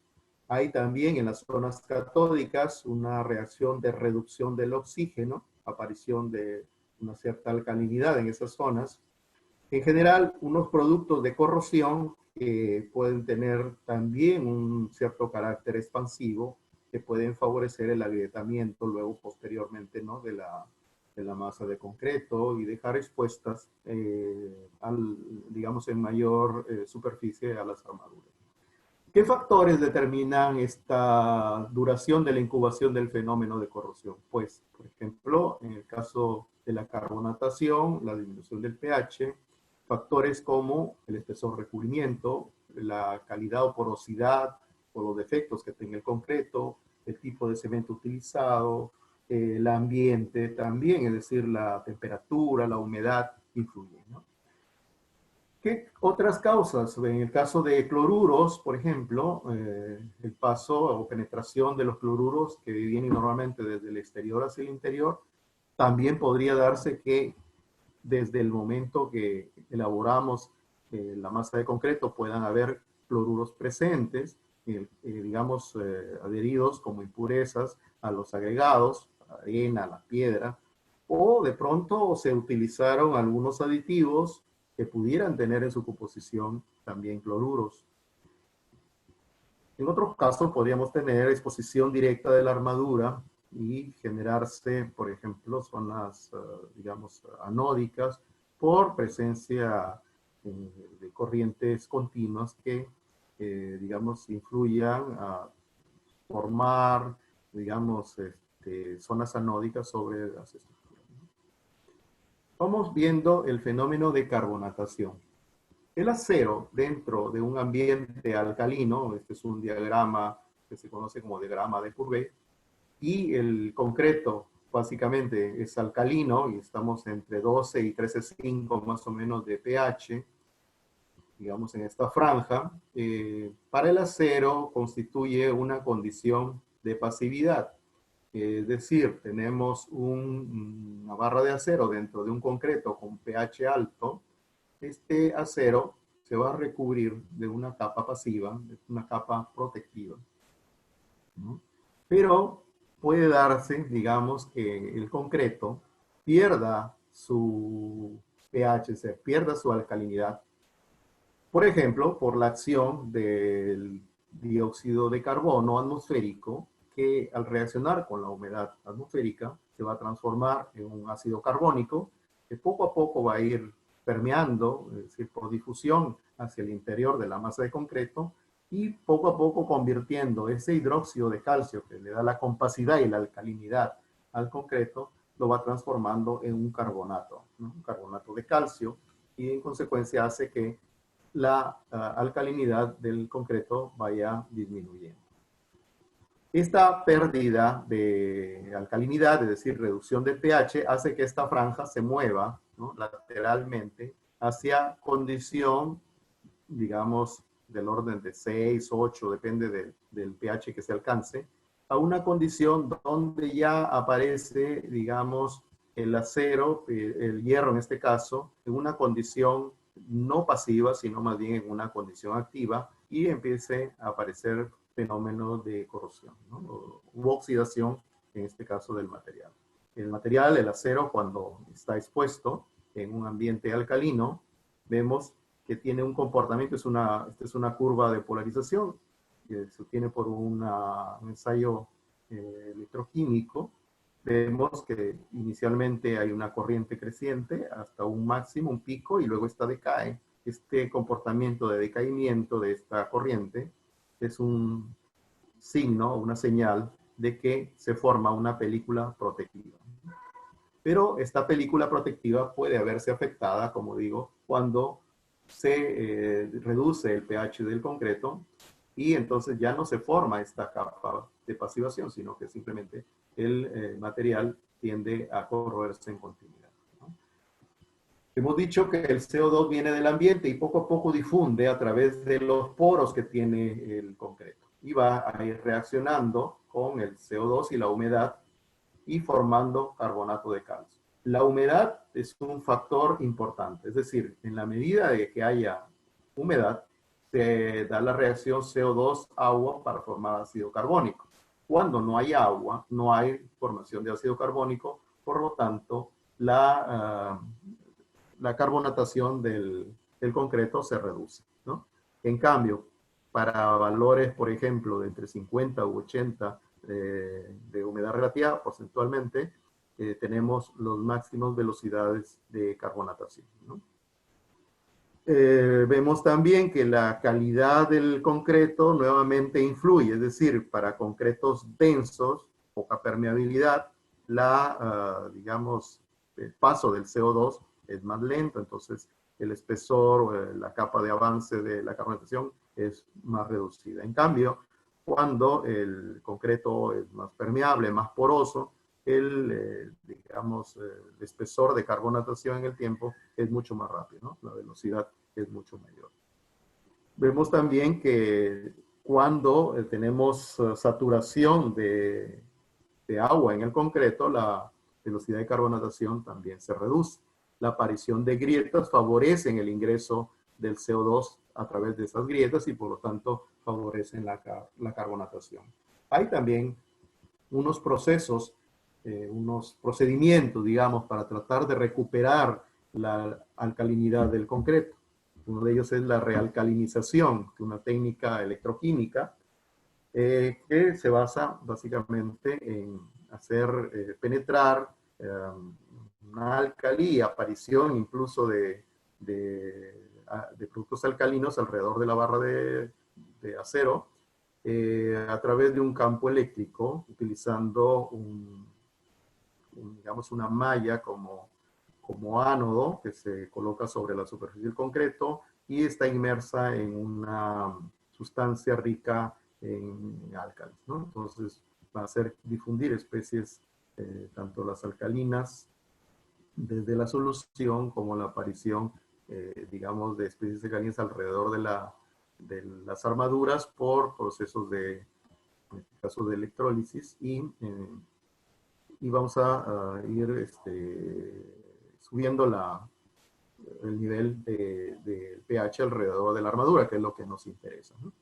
Hay también en las zonas catódicas una reacción de reducción del oxígeno, aparición de una cierta alcalinidad en esas zonas. En general, unos productos de corrosión pueden tener también un cierto carácter expansivo que pueden favorecer el agrietamiento luego posteriormente, ¿no?, de la masa de concreto y dejar expuestas, digamos, en mayor superficie a las armaduras. ¿Qué factores determinan esta duración de la incubación del fenómeno de corrosión? Pues, por ejemplo, en el caso de la carbonatación, la disminución del pH, factores como el espesor recubrimiento, la calidad o porosidad o los defectos que tenga el concreto, el tipo de cemento utilizado, el ambiente también, es decir, la temperatura, la humedad influyen, ¿no? ¿Qué otras causas? En el caso de cloruros, por ejemplo, el paso o penetración de los cloruros que vienen normalmente desde el exterior hacia el interior, también podría darse que desde el momento que elaboramos la masa de concreto puedan haber cloruros presentes, digamos, adheridos como impurezas a los agregados, a la arena, a la piedra, o de pronto se utilizaron algunos aditivos que pudieran tener en su composición también cloruros. En otros casos podríamos tener exposición directa de la armadura y generarse, por ejemplo, zonas, digamos, anódicas por presencia de corrientes continuas que, digamos, influyan a formar, digamos, zonas anódicas sobre las estructuras. Vamos viendo el fenómeno de carbonatación. El acero dentro de un ambiente alcalino, este es un diagrama que se conoce como diagrama de Courbet, y el concreto básicamente es alcalino y estamos entre 12 y 13,5 más o menos de pH, digamos en esta franja. Para el acero constituye una condición de pasividad. Es decir, tenemos una barra de acero dentro de un concreto con pH alto, este acero se va a recubrir de una capa pasiva, de una capa protectiva, ¿no? Pero puede darse, digamos, que el concreto pierda su pH, se pierda su alcalinidad, por ejemplo, por la acción del dióxido de carbono atmosférico, que al reaccionar con la humedad atmosférica se va a transformar en un ácido carbónico que poco a poco va a ir permeando, es decir, por difusión hacia el interior de la masa de concreto y poco a poco convirtiendo ese hidróxido de calcio que le da la compacidad y la alcalinidad al concreto, lo va transformando en un carbonato, ¿no? Un carbonato de calcio, y en consecuencia hace que la alcalinidad del concreto vaya disminuyendo. Esta pérdida de alcalinidad, es decir, reducción del pH, hace que esta franja se mueva, ¿no?, lateralmente hacia condición, digamos, del orden de 6, 8, depende del pH que se alcance, a una condición donde ya aparece, digamos, el acero, el hierro en este caso, en una condición no pasiva, sino más bien en una condición activa, y empiece a aparecer fenómenos de corrosión, ¿no?, u oxidación, en este caso del material. El material, el acero, cuando está expuesto en un ambiente alcalino, vemos que tiene un comportamiento, esta es una curva de polarización, que se obtiene por un ensayo electroquímico. Vemos que inicialmente hay una corriente creciente hasta un máximo, un pico, y luego esta decae. Este comportamiento de decaimiento de esta corriente es un signo, una señal de que se forma una película protectiva. Pero esta película protectiva puede haberse afectada, como digo, cuando se reduce el pH del concreto y entonces ya no se forma esta capa de pasivación, sino que simplemente el material tiende a corroerse en continuidad, ¿no? Hemos dicho que el CO2 viene del ambiente y poco a poco difunde a través de los poros que tiene el concreto y va a ir reaccionando con el CO2 y la humedad y formando carbonato de calcio. La humedad es un factor importante, es decir, en la medida de que haya humedad, se da la reacción CO2-agua para formar ácido carbónico. Cuando no hay agua, no hay formación de ácido carbónico, por lo tanto, la carbonatación del concreto se reduce, ¿no? En cambio, para valores, por ejemplo, de entre 50 u 80 de humedad relativa, porcentualmente, tenemos los máximos velocidades de carbonatación, ¿no? Vemos también que la calidad del concreto nuevamente influye, es decir, para concretos densos, poca permeabilidad, digamos, el paso del CO2 es más lento, entonces el espesor, la capa de avance de la carbonatación es más reducida. En cambio, cuando el concreto es más permeable, más poroso, digamos, el espesor de carbonatación en el tiempo es mucho más rápido, ¿no? La velocidad es mucho mayor. Vemos también que cuando tenemos saturación de agua en el concreto, la velocidad de carbonatación también se reduce. La aparición de grietas favorece el ingreso del CO2 a través de esas grietas y por lo tanto favorecen la carbonatación. Hay también unos procesos, unos procedimientos, digamos, para tratar de recuperar la alcalinidad del concreto. Uno de ellos es la realcalinización, una técnica electroquímica que se basa básicamente en hacer penetrar una alcalí, aparición incluso de productos alcalinos alrededor de la barra de acero, a través de un campo eléctrico, utilizando digamos, una malla como ánodo que se coloca sobre la superficie del concreto y está inmersa en una sustancia rica en álcalis, ¿no? Entonces va a hacer difundir especies, tanto las alcalinas desde la solución como la aparición, digamos, de especies alcalinas alrededor de las armaduras por procesos en este caso de electrólisis y y vamos a ir subiendo el nivel del pH alrededor de la armadura, que es lo que nos interesa, ¿no?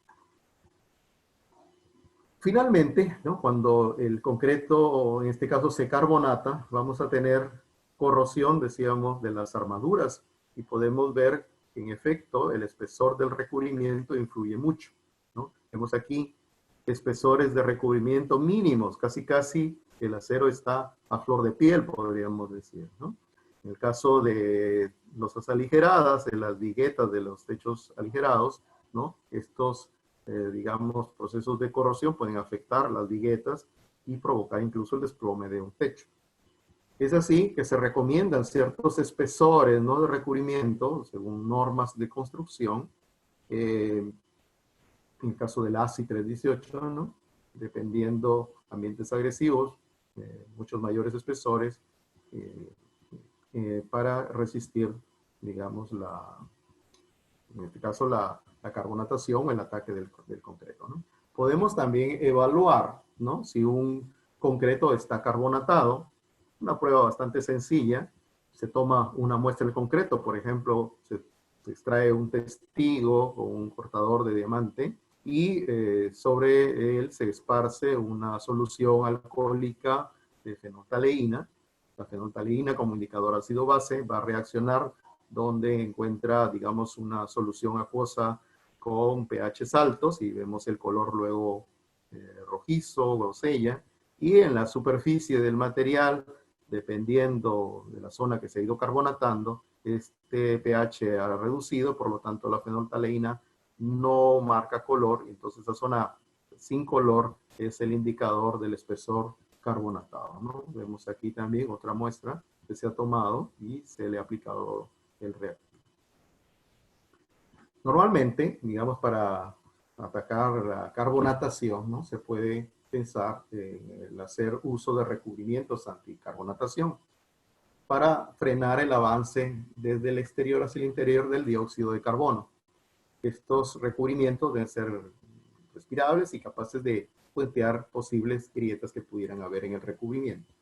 Finalmente, ¿no? Cuando el concreto, en este caso, se carbonata, vamos a tener corrosión, decíamos, de las armaduras, y podemos ver que, en efecto, el espesor del recubrimiento influye mucho, ¿no? Vemos aquí espesores de recubrimiento mínimos, casi casi el acero está a flor de piel, podríamos decir, ¿no? En el caso de losas aligeradas, de las viguetas de los techos aligerados, ¿no? Estos digamos, procesos de corrosión pueden afectar las viguetas y provocar incluso el desplome de un techo. Es así que se recomiendan ciertos espesores, ¿no?, de recubrimiento según normas de construcción. En el caso del ASI 318, ¿no?, dependiendo ambientes agresivos, muchos mayores espesores para resistir, digamos, en este caso la carbonatación o el ataque del concreto, ¿no? Podemos también evaluar, ¿no?, si un concreto está carbonatado. Una prueba bastante sencilla: se toma una muestra del concreto, por ejemplo, se extrae un testigo o un cortador de diamante y sobre él se esparce una solución alcohólica de fenolftaleína. La fenolftaleína, como indicador ácido-base, va a reaccionar donde encuentra, digamos, una solución acuosa con pHs altos, y vemos el color luego rojizo, grosella, y en la superficie del material, dependiendo de la zona que se ha ido carbonatando, este pH ha reducido, por lo tanto la fenolftaleína no marca color, entonces esa zona sin color es el indicador del espesor carbonatado, ¿no? Vemos aquí también otra muestra que se ha tomado y se le ha aplicado el reactivo. Normalmente, digamos, para atacar la carbonatación, ¿no?, se puede pensar en el hacer uso de recubrimientos anticarbonatación para frenar el avance desde el exterior hacia el interior del dióxido de carbono. Estos recubrimientos deben ser respirables y capaces de puentear posibles grietas que pudieran haber en el recubrimiento.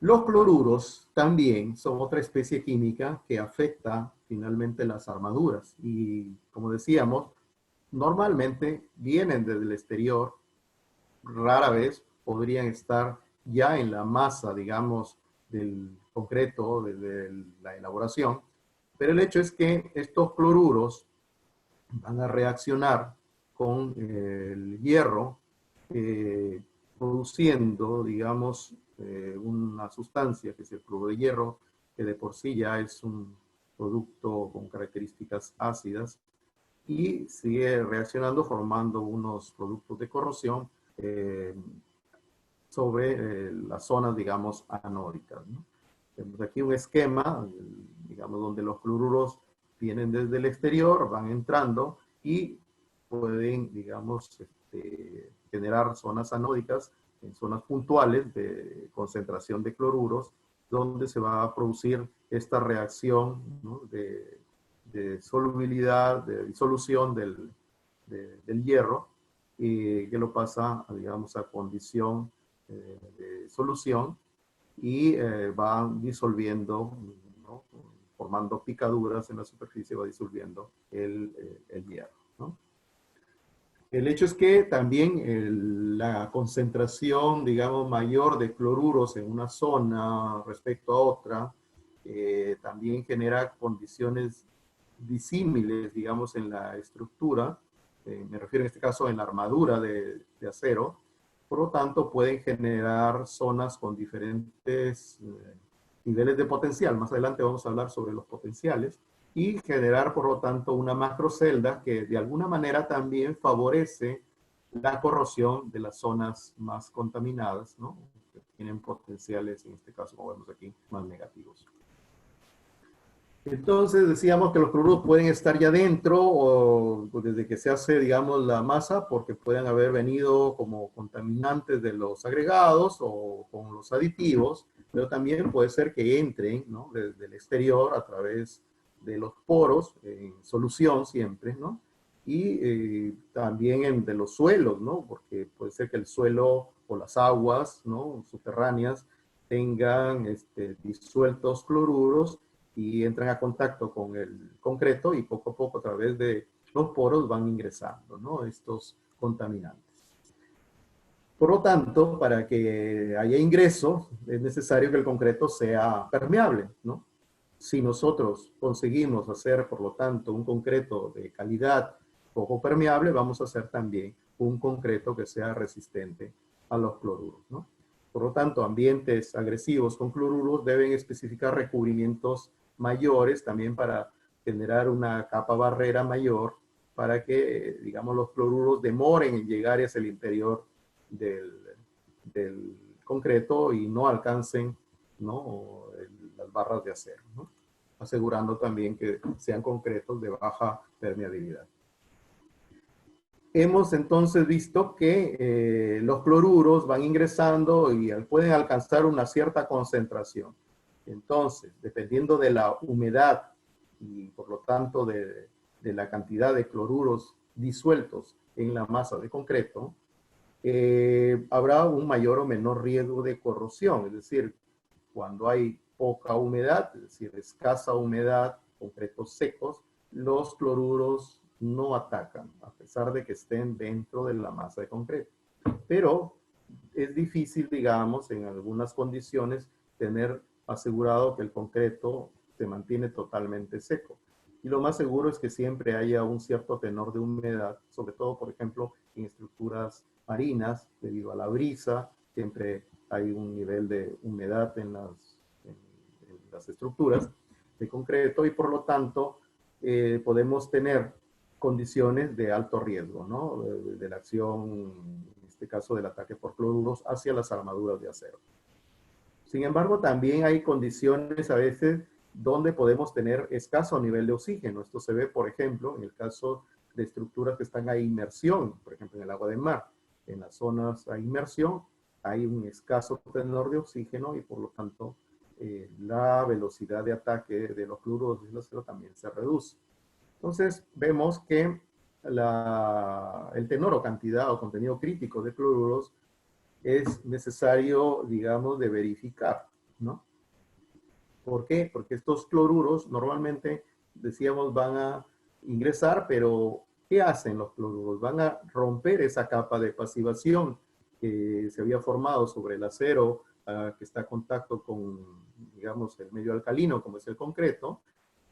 Los cloruros también son otra especie química que afecta finalmente las armaduras y, como decíamos, normalmente vienen desde el exterior, rara vez podrían estar ya en la masa, digamos, del concreto, desde la elaboración, pero el hecho es que estos cloruros van a reaccionar con el hierro, produciendo, digamos, una sustancia que es el cloruro de hierro, que de por sí ya es un producto con características ácidas, y sigue reaccionando formando unos productos de corrosión sobre las zonas, digamos, anódicas, ¿no? Tenemos aquí un esquema, digamos, donde los cloruros vienen desde el exterior, van entrando y pueden, digamos, generar zonas anódicas en zonas puntuales de concentración de cloruros, donde se va a producir esta reacción, ¿no?, de solubilidad, de disolución del hierro, que lo pasa, digamos, a condición de solución, y va disolviendo, ¿no?, formando picaduras en la superficie, va disolviendo el hierro, ¿no? El hecho es que también la concentración, digamos, mayor de cloruros en una zona respecto a otra, también genera condiciones disímiles, digamos, en la estructura. Me refiero en este caso en la armadura de acero. Por lo tanto, pueden generar zonas con diferentes niveles de potencial. Más adelante vamos a hablar sobre los potenciales. Y generar, por lo tanto, una macrocelda que de alguna manera también favorece la corrosión de las zonas más contaminadas, ¿no?, que tienen potenciales, en este caso, como vemos aquí, más negativos. Entonces decíamos que los cloruros pueden estar ya dentro o desde que se hace, digamos, la masa, porque pueden haber venido como contaminantes de los agregados o con los aditivos, pero también puede ser que entren, ¿no?, desde el exterior a través de los poros, en solución siempre, ¿no? Y también de los suelos, ¿no? Porque puede ser que el suelo o las aguas, ¿no?, subterráneas tengan disueltos cloruros y entran a contacto con el concreto y poco a poco a través de los poros van ingresando, ¿no?, estos contaminantes. Por lo tanto, para que haya ingreso, es necesario que el concreto sea permeable, ¿no? Si nosotros conseguimos hacer, por lo tanto, un concreto de calidad poco permeable, vamos a hacer también un concreto que sea resistente a los cloruros, ¿no? Por lo tanto, ambientes agresivos con cloruros deben especificar recubrimientos mayores también para generar una capa barrera mayor para que, digamos, los cloruros demoren en llegar hacia el interior del concreto y no alcancen, ¿no?, las barras de acero, ¿no?, asegurando también que sean concretos de baja permeabilidad. Hemos entonces visto que los cloruros van ingresando y pueden alcanzar una cierta concentración. Entonces, dependiendo de la humedad y por lo tanto de la cantidad de cloruros disueltos en la masa de concreto, habrá un mayor o menor riesgo de corrosión. Es decir, cuando hay poca humedad, es decir, escasa humedad, concretos secos, los cloruros no atacan, a pesar de que estén dentro de la masa de concreto. Pero es difícil, digamos, en algunas condiciones, tener asegurado que el concreto se mantiene totalmente seco. Y lo más seguro es que siempre haya un cierto tenor de humedad, sobre todo, por ejemplo, en estructuras marinas, debido a la brisa, siempre hay un nivel de humedad en las estructuras de concreto y por lo tanto podemos tener condiciones de alto riesgo, ¿no?, de la acción, en este caso del ataque por cloruros, hacia las armaduras de acero. Sin embargo, también hay condiciones a veces donde podemos tener escaso nivel de oxígeno. Esto se ve, por ejemplo, en el caso de estructuras que están a inmersión, por ejemplo, en el agua de mar. En las zonas a inmersión hay un escaso tenor de oxígeno y por lo tanto la velocidad de ataque de los cloruros del acero también se reduce. Entonces vemos que el tenor o cantidad o contenido crítico de cloruros es necesario, digamos, de verificar, ¿no? ¿Por qué? Porque estos cloruros normalmente, decíamos, van a ingresar, pero ¿qué hacen los cloruros? Van a romper esa capa de pasivación que se había formado sobre el acero que está en contacto con, digamos, el medio alcalino, como es el concreto,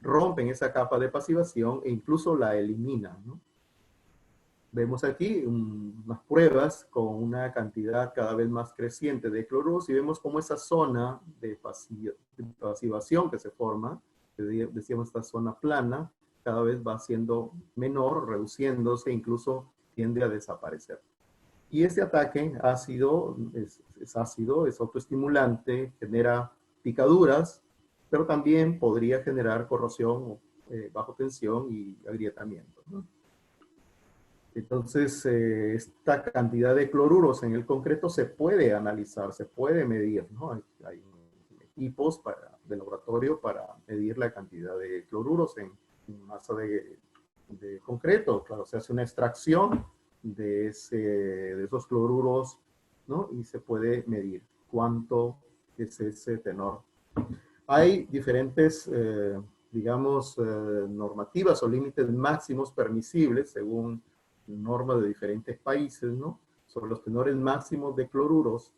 rompen esa capa de pasivación e incluso la eliminan, ¿no? Vemos aquí unas pruebas con una cantidad cada vez más creciente de cloruros y vemos cómo esa zona de pasivación que se forma, que decíamos esta zona plana, cada vez va siendo menor, reduciéndose, incluso tiende a desaparecer. Y este ataque ácido es ácido, es autoestimulante, genera picaduras, pero también podría generar corrosión bajo tensión y agrietamiento, ¿no? Entonces, esta cantidad de cloruros en el concreto se puede analizar, se puede medir, ¿no? Hay equipos de laboratorio para medir la cantidad de cloruros en masa de concreto. Claro, se hace una extracción de esos cloruros, ¿no?, y se puede medir cuánto es ese tenor. Hay diferentes, digamos, normativas o límites máximos permisibles según normas de diferentes países, ¿no?, sobre los tenores máximos de cloruros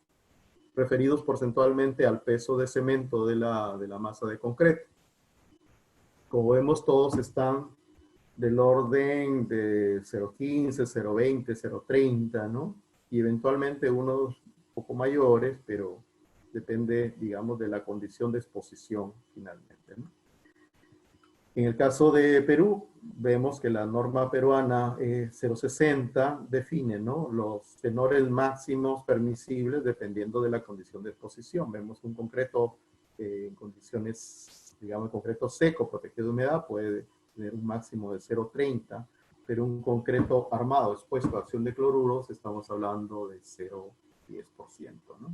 referidos porcentualmente al peso de cemento de la masa de concreto. Como vemos, todos están del orden de 0,15, 0,20, 0,30, ¿no? Y eventualmente unos un poco mayores, pero depende, digamos, de la condición de exposición finalmente, ¿no? En el caso de Perú, vemos que la norma peruana 0,60 define, ¿no?, los tenores máximos permisibles dependiendo de la condición de exposición. Vemos un concreto en condiciones, digamos, concreto seco, protegido de humedad, puede tener un máximo de 0,30, pero un concreto armado expuesto a acción de cloruros, estamos hablando de 0,10%, ¿no?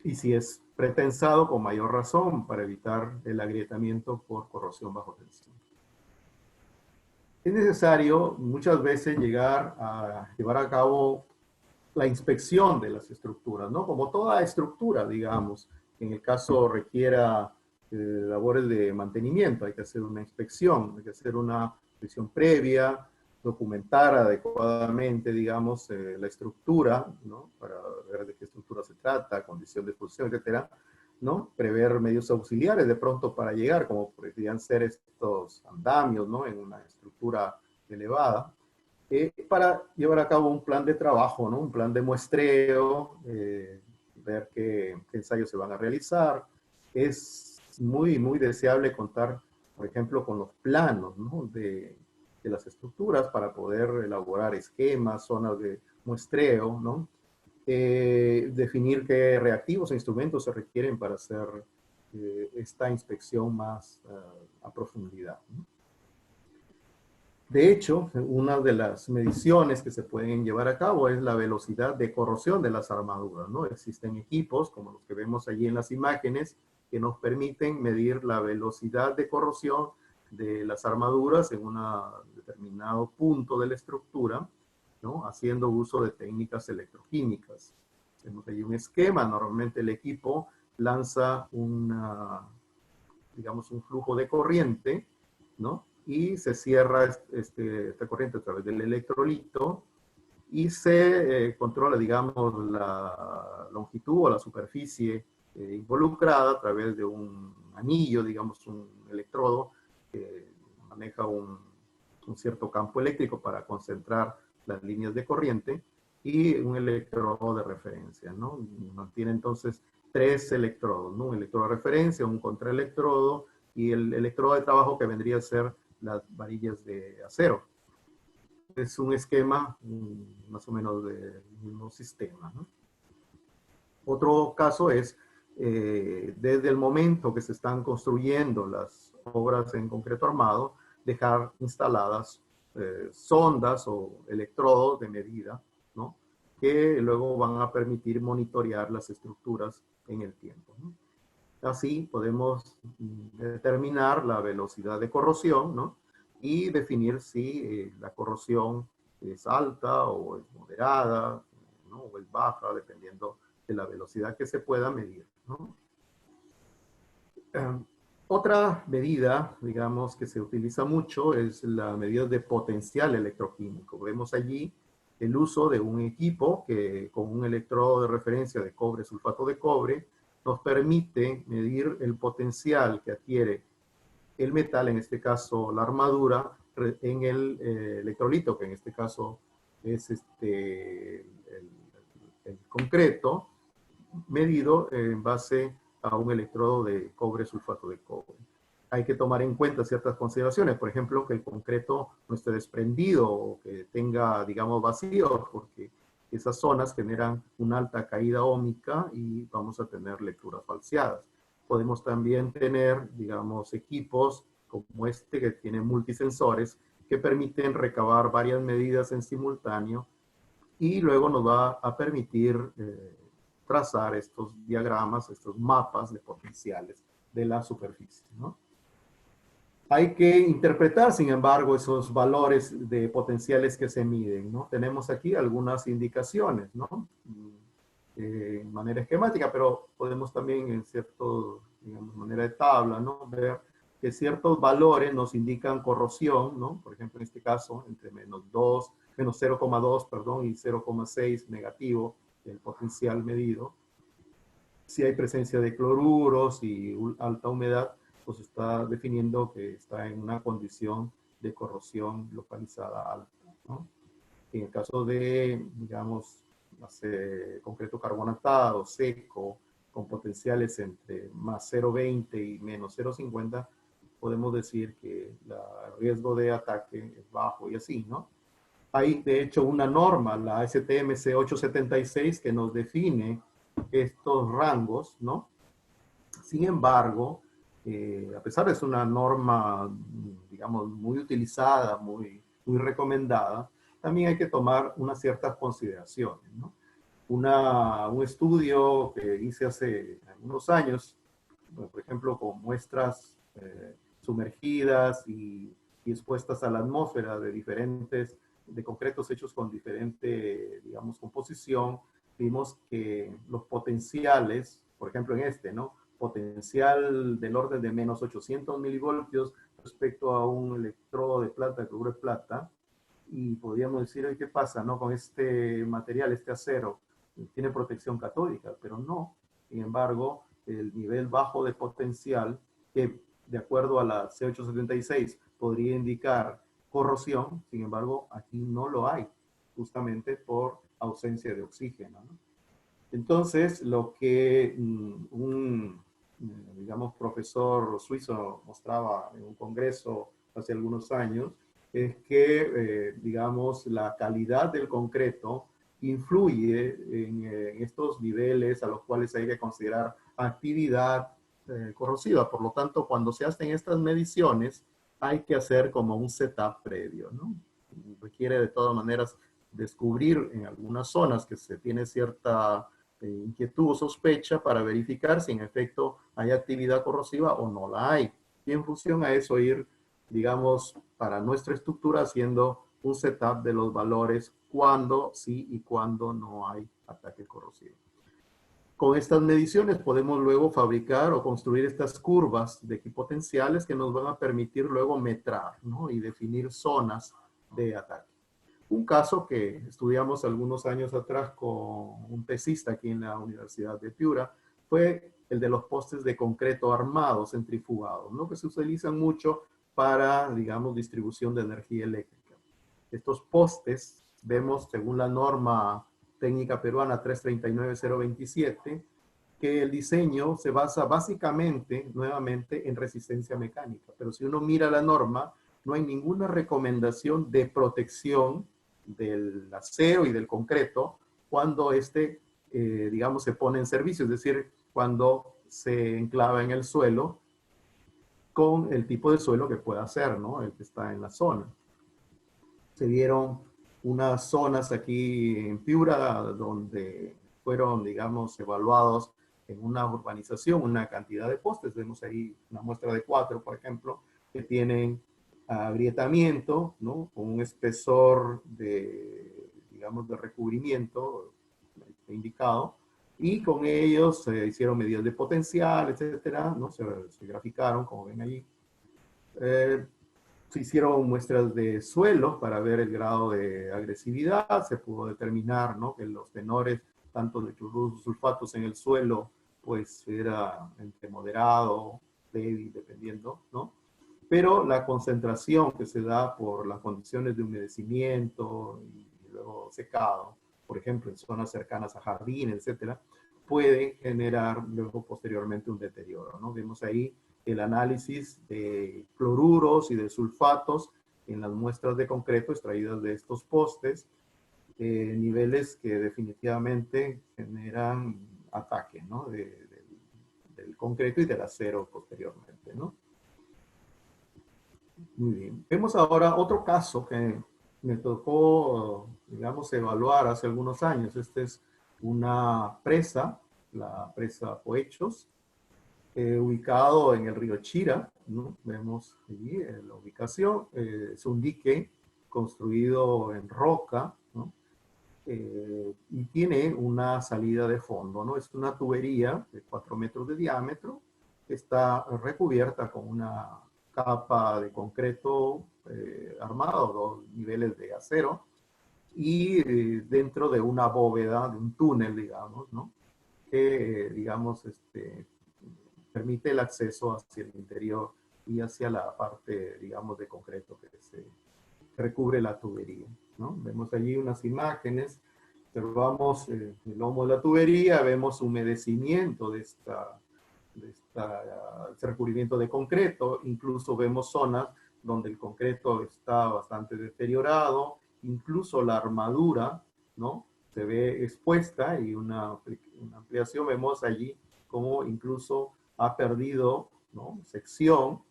Y si es pretensado, con mayor razón, para evitar el agrietamiento por corrosión bajo tensión. Es necesario muchas veces llevar a cabo la inspección de las estructuras, ¿no? Como toda estructura, digamos, en el caso requiera labores de mantenimiento, hay que hacer una inspección, hay que hacer una inspección previa, documentar adecuadamente, digamos, la estructura, ¿no? Para ver de qué estructura se trata, condición de exposición, etcétera, ¿no? Prever medios auxiliares de pronto para llegar, como podrían ser estos andamios, ¿no? En una estructura elevada, para llevar a cabo un plan de trabajo, ¿no? Un plan de muestreo, ver qué ensayos se van a realizar. Es muy deseable contar, por ejemplo, con los planos, ¿no? de las estructuras para poder elaborar esquemas, zonas de muestreo, ¿no? Definir qué reactivos e instrumentos se requieren para hacer esta inspección más a profundidad, ¿no? De hecho, una de las mediciones que se pueden llevar a cabo es la velocidad de corrosión de las armaduras, ¿no? Existen equipos, como los que vemos allí en las imágenes, que nos permiten medir la velocidad de corrosión de las armaduras en un determinado punto de la estructura, ¿no? Haciendo uso de técnicas electroquímicas. Tenemos allí un esquema, normalmente el equipo lanza digamos, un flujo de corriente, ¿no? Y se cierra esta corriente a través del electrolito y se controla, digamos, la longitud o la superficie involucrada a través de un anillo, digamos, un electrodo que maneja un cierto campo eléctrico para concentrar las líneas de corriente y un electrodo de referencia, ¿no? Mantiene entonces tres electrodos, ¿no? Un electrodo de referencia, un contraelectrodo y el electrodo de trabajo que vendría a ser las varillas de acero. Es un esquema más o menos del mismo sistema, ¿no? Otro caso es desde el momento que se están construyendo las obras en concreto armado, dejar instaladas sondas o electrodos de medida, ¿no? Que luego van a permitir monitorear las estructuras en el tiempo, ¿no? Así podemos determinar la velocidad de corrosión, ¿no? Y definir si la corrosión es alta o es moderada, ¿no? O es baja, dependiendo de la velocidad que se pueda medir, ¿no? Otra medida, digamos, que se utiliza mucho es la medida de potencial electroquímico. Vemos allí el uso de un equipo que con un electrodo de referencia de cobre, sulfato de cobre, nos permite medir el potencial que adquiere el metal, en este caso la armadura, en el electrolito, que en este caso es el concreto, medido en base a un electrodo de cobre, sulfato de cobre. Hay que tomar en cuenta ciertas consideraciones, por ejemplo, que el concreto no esté desprendido o que tenga, digamos, vacíos, porque esas zonas generan una alta caída óhmica y vamos a tener lecturas falseadas. Podemos también tener, digamos, equipos como este que tiene multisensores que permiten recabar varias medidas en simultáneo y luego nos va a permitir trazar estos diagramas, estos mapas de potenciales de la superficie, ¿no? Hay que interpretar, sin embargo, esos valores de potenciales que se miden, ¿no? Tenemos aquí algunas indicaciones, ¿no? De manera esquemática, pero podemos también en cierto, digamos, manera de tabla, ¿no? Ver que ciertos valores nos indican corrosión, ¿no? Por ejemplo, en este caso, entre menos 0,2, perdón, y 0,6 negativo, el potencial medido. Si hay presencia de cloruros y alta humedad, pues está definiendo que está en una condición de corrosión localizada alta, ¿no? En el caso de, digamos, concreto carbonatado, seco, con potenciales entre más 0,20 y menos 0,50, podemos decir que el riesgo de ataque es bajo y así, ¿no? Hay, de hecho, una norma, la STMC 876, que nos define estos rangos, ¿no? Sin embargo, a pesar de ser una norma, digamos, muy utilizada, muy recomendada, también hay que tomar unas ciertas consideraciones, ¿no? Un estudio que hice hace unos años, por ejemplo, con muestras sumergidas y expuestas a la atmósfera de diferentes de concretos hechos con diferente, digamos, composición, vimos que los potenciales, por ejemplo en este, ¿no? Potencial del orden de menos 800 milivoltios respecto a un electrodo de plata que cubre plata, y podríamos decir, ¿qué pasa, no? Con este material, este acero, tiene protección catódica, pero no. Sin embargo, el nivel bajo de potencial, que de acuerdo a la C876 podría indicar corrosión, sin embargo, aquí no lo hay, justamente por ausencia de oxígeno, ¿no? Entonces, lo que digamos, profesor suizo mostraba en un congreso hace algunos años, es que, digamos, la calidad del concreto influye en estos niveles a los cuales hay que considerar actividad corrosiva. Por lo tanto, cuando se hacen estas mediciones, hay que hacer como un setup previo, ¿no? Requiere de todas maneras descubrir en algunas zonas que se tiene cierta inquietud o sospecha para verificar si en efecto hay actividad corrosiva o no la hay. Y en función a eso ir, digamos, para nuestra estructura haciendo un setup de los valores cuando sí y cuando no hay ataque corrosivo. Con estas mediciones podemos luego fabricar o construir estas curvas de equipotenciales que nos van a permitir luego metrar, ¿no? Y definir zonas de ataque. Un caso que estudiamos algunos años atrás con un tesista aquí en la Universidad de Piura fue el de los postes de concreto armados centrifugados, ¿no? Que se utilizan mucho para, digamos, distribución de energía eléctrica. Estos postes, vemos según la norma técnica peruana 339027, que el diseño se basa básicamente, nuevamente, en resistencia mecánica. Pero si uno mira la norma, no hay ninguna recomendación de protección del acero y del concreto cuando digamos, se pone en servicio, es decir, cuando se enclava en el suelo con el tipo de suelo que pueda ser, ¿no? El que está en la zona. Se dieron unas zonas aquí en Piura donde fueron, digamos, evaluados en una urbanización, una cantidad de postes. Vemos ahí una muestra de 4, por ejemplo, que tienen agrietamiento, ¿no? Con un espesor de, digamos, de recubrimiento indicado, y con ellos se hicieron medidas de potencial, etcétera, ¿no? Se graficaron, como ven ahí. Se hicieron muestras de suelo para ver el grado de agresividad, se pudo determinar, ¿no? Que los tenores, tanto de sulfatos en el suelo, pues era entre moderado, débil, dependiendo, ¿no? Pero la concentración que se da por las condiciones de humedecimiento y luego secado, por ejemplo, en zonas cercanas a jardines, etcétera, puede generar luego posteriormente un deterioro, ¿no? Vemos ahí el análisis de cloruros y de sulfatos en las muestras de concreto extraídas de estos postes, niveles que definitivamente generan ataque, ¿no? Del concreto y del acero posteriormente, ¿no? Muy bien. Vemos ahora otro caso que me tocó, digamos, evaluar hace algunos años. Esta es una presa, la presa Poechos, ubicado en el río Chira, ¿no? Vemos allí la ubicación. Es un dique construido en roca, ¿no? Y tiene una salida de fondo, ¿no? Es una tubería de 4 metros de diámetro que está recubierta con una capa de concreto armado, 2 niveles de acero, y dentro de una bóveda, de un túnel, digamos, ¿no? Que, digamos, permite el acceso hacia el interior y hacia la parte, digamos, de concreto que recubre la tubería, ¿no? Vemos allí unas imágenes, observamos el lomo de la tubería, vemos humedecimiento de este recubrimiento de concreto, incluso vemos zonas donde el concreto está bastante deteriorado, incluso la armadura, ¿no? Se ve expuesta y una ampliación, vemos allí como incluso ha perdido, ¿no? Sección.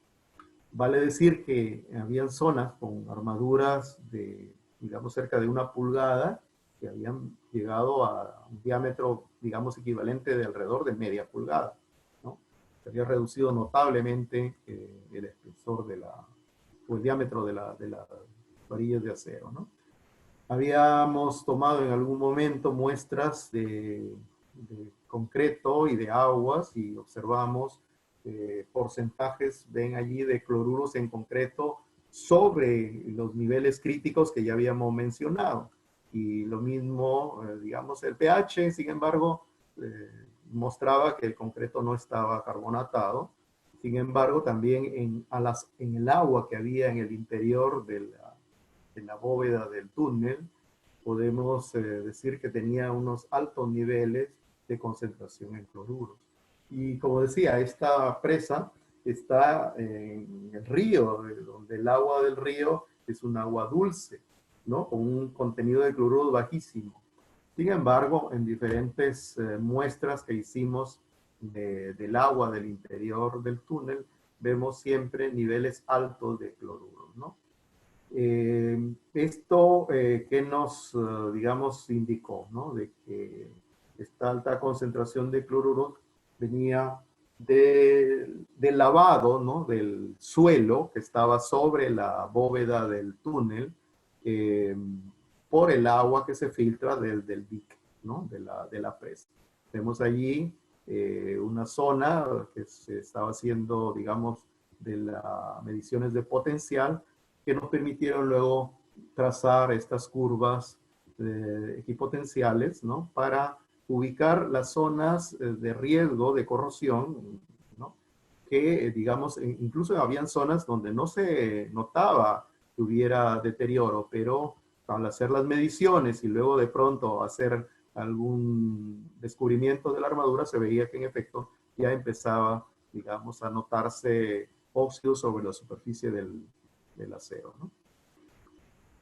Vale decir que habían zonas con armaduras de, digamos, cerca de 1 pulgada que habían llegado a un diámetro, digamos, equivalente de alrededor de media pulgada, ¿no? Se había reducido notablemente el espesor o el diámetro de las varillas de acero, ¿no? Habíamos tomado en algún momento muestras de concreto y de aguas y observamos porcentajes, ven allí, de cloruros en concreto sobre los niveles críticos que ya habíamos mencionado. Y lo mismo, digamos, el pH, sin embargo, mostraba que el concreto no estaba carbonatado. Sin embargo, también en el agua que había en el interior de la bóveda del túnel, podemos decir que tenía unos altos niveles de concentración en cloruros. Y como decía, esta presa está en el río, donde el agua del río es un agua dulce, ¿no? Con un contenido de cloruros bajísimo. Sin embargo, en diferentes muestras que hicimos del agua del interior del túnel, vemos siempre niveles altos de cloruros, ¿no? Esto que nos, digamos, indicó, ¿no? De que esta alta concentración de cloruros venía del lavado, ¿no? Del suelo que estaba sobre la bóveda del túnel eh, por el agua que se filtra del dique, ¿no? De la presa. Vemos allí una zona que se estaba haciendo, digamos, de las mediciones de potencial, que nos permitieron luego trazar estas curvas equipotenciales, ¿no? Para ubicar las zonas de riesgo de corrosión, ¿no? Que, digamos, incluso habían zonas donde no se notaba que hubiera deterioro, pero al hacer las mediciones y luego de pronto hacer algún descubrimiento de la armadura, se veía que en efecto ya empezaba, digamos, a notarse óxido sobre la superficie del acero, ¿no?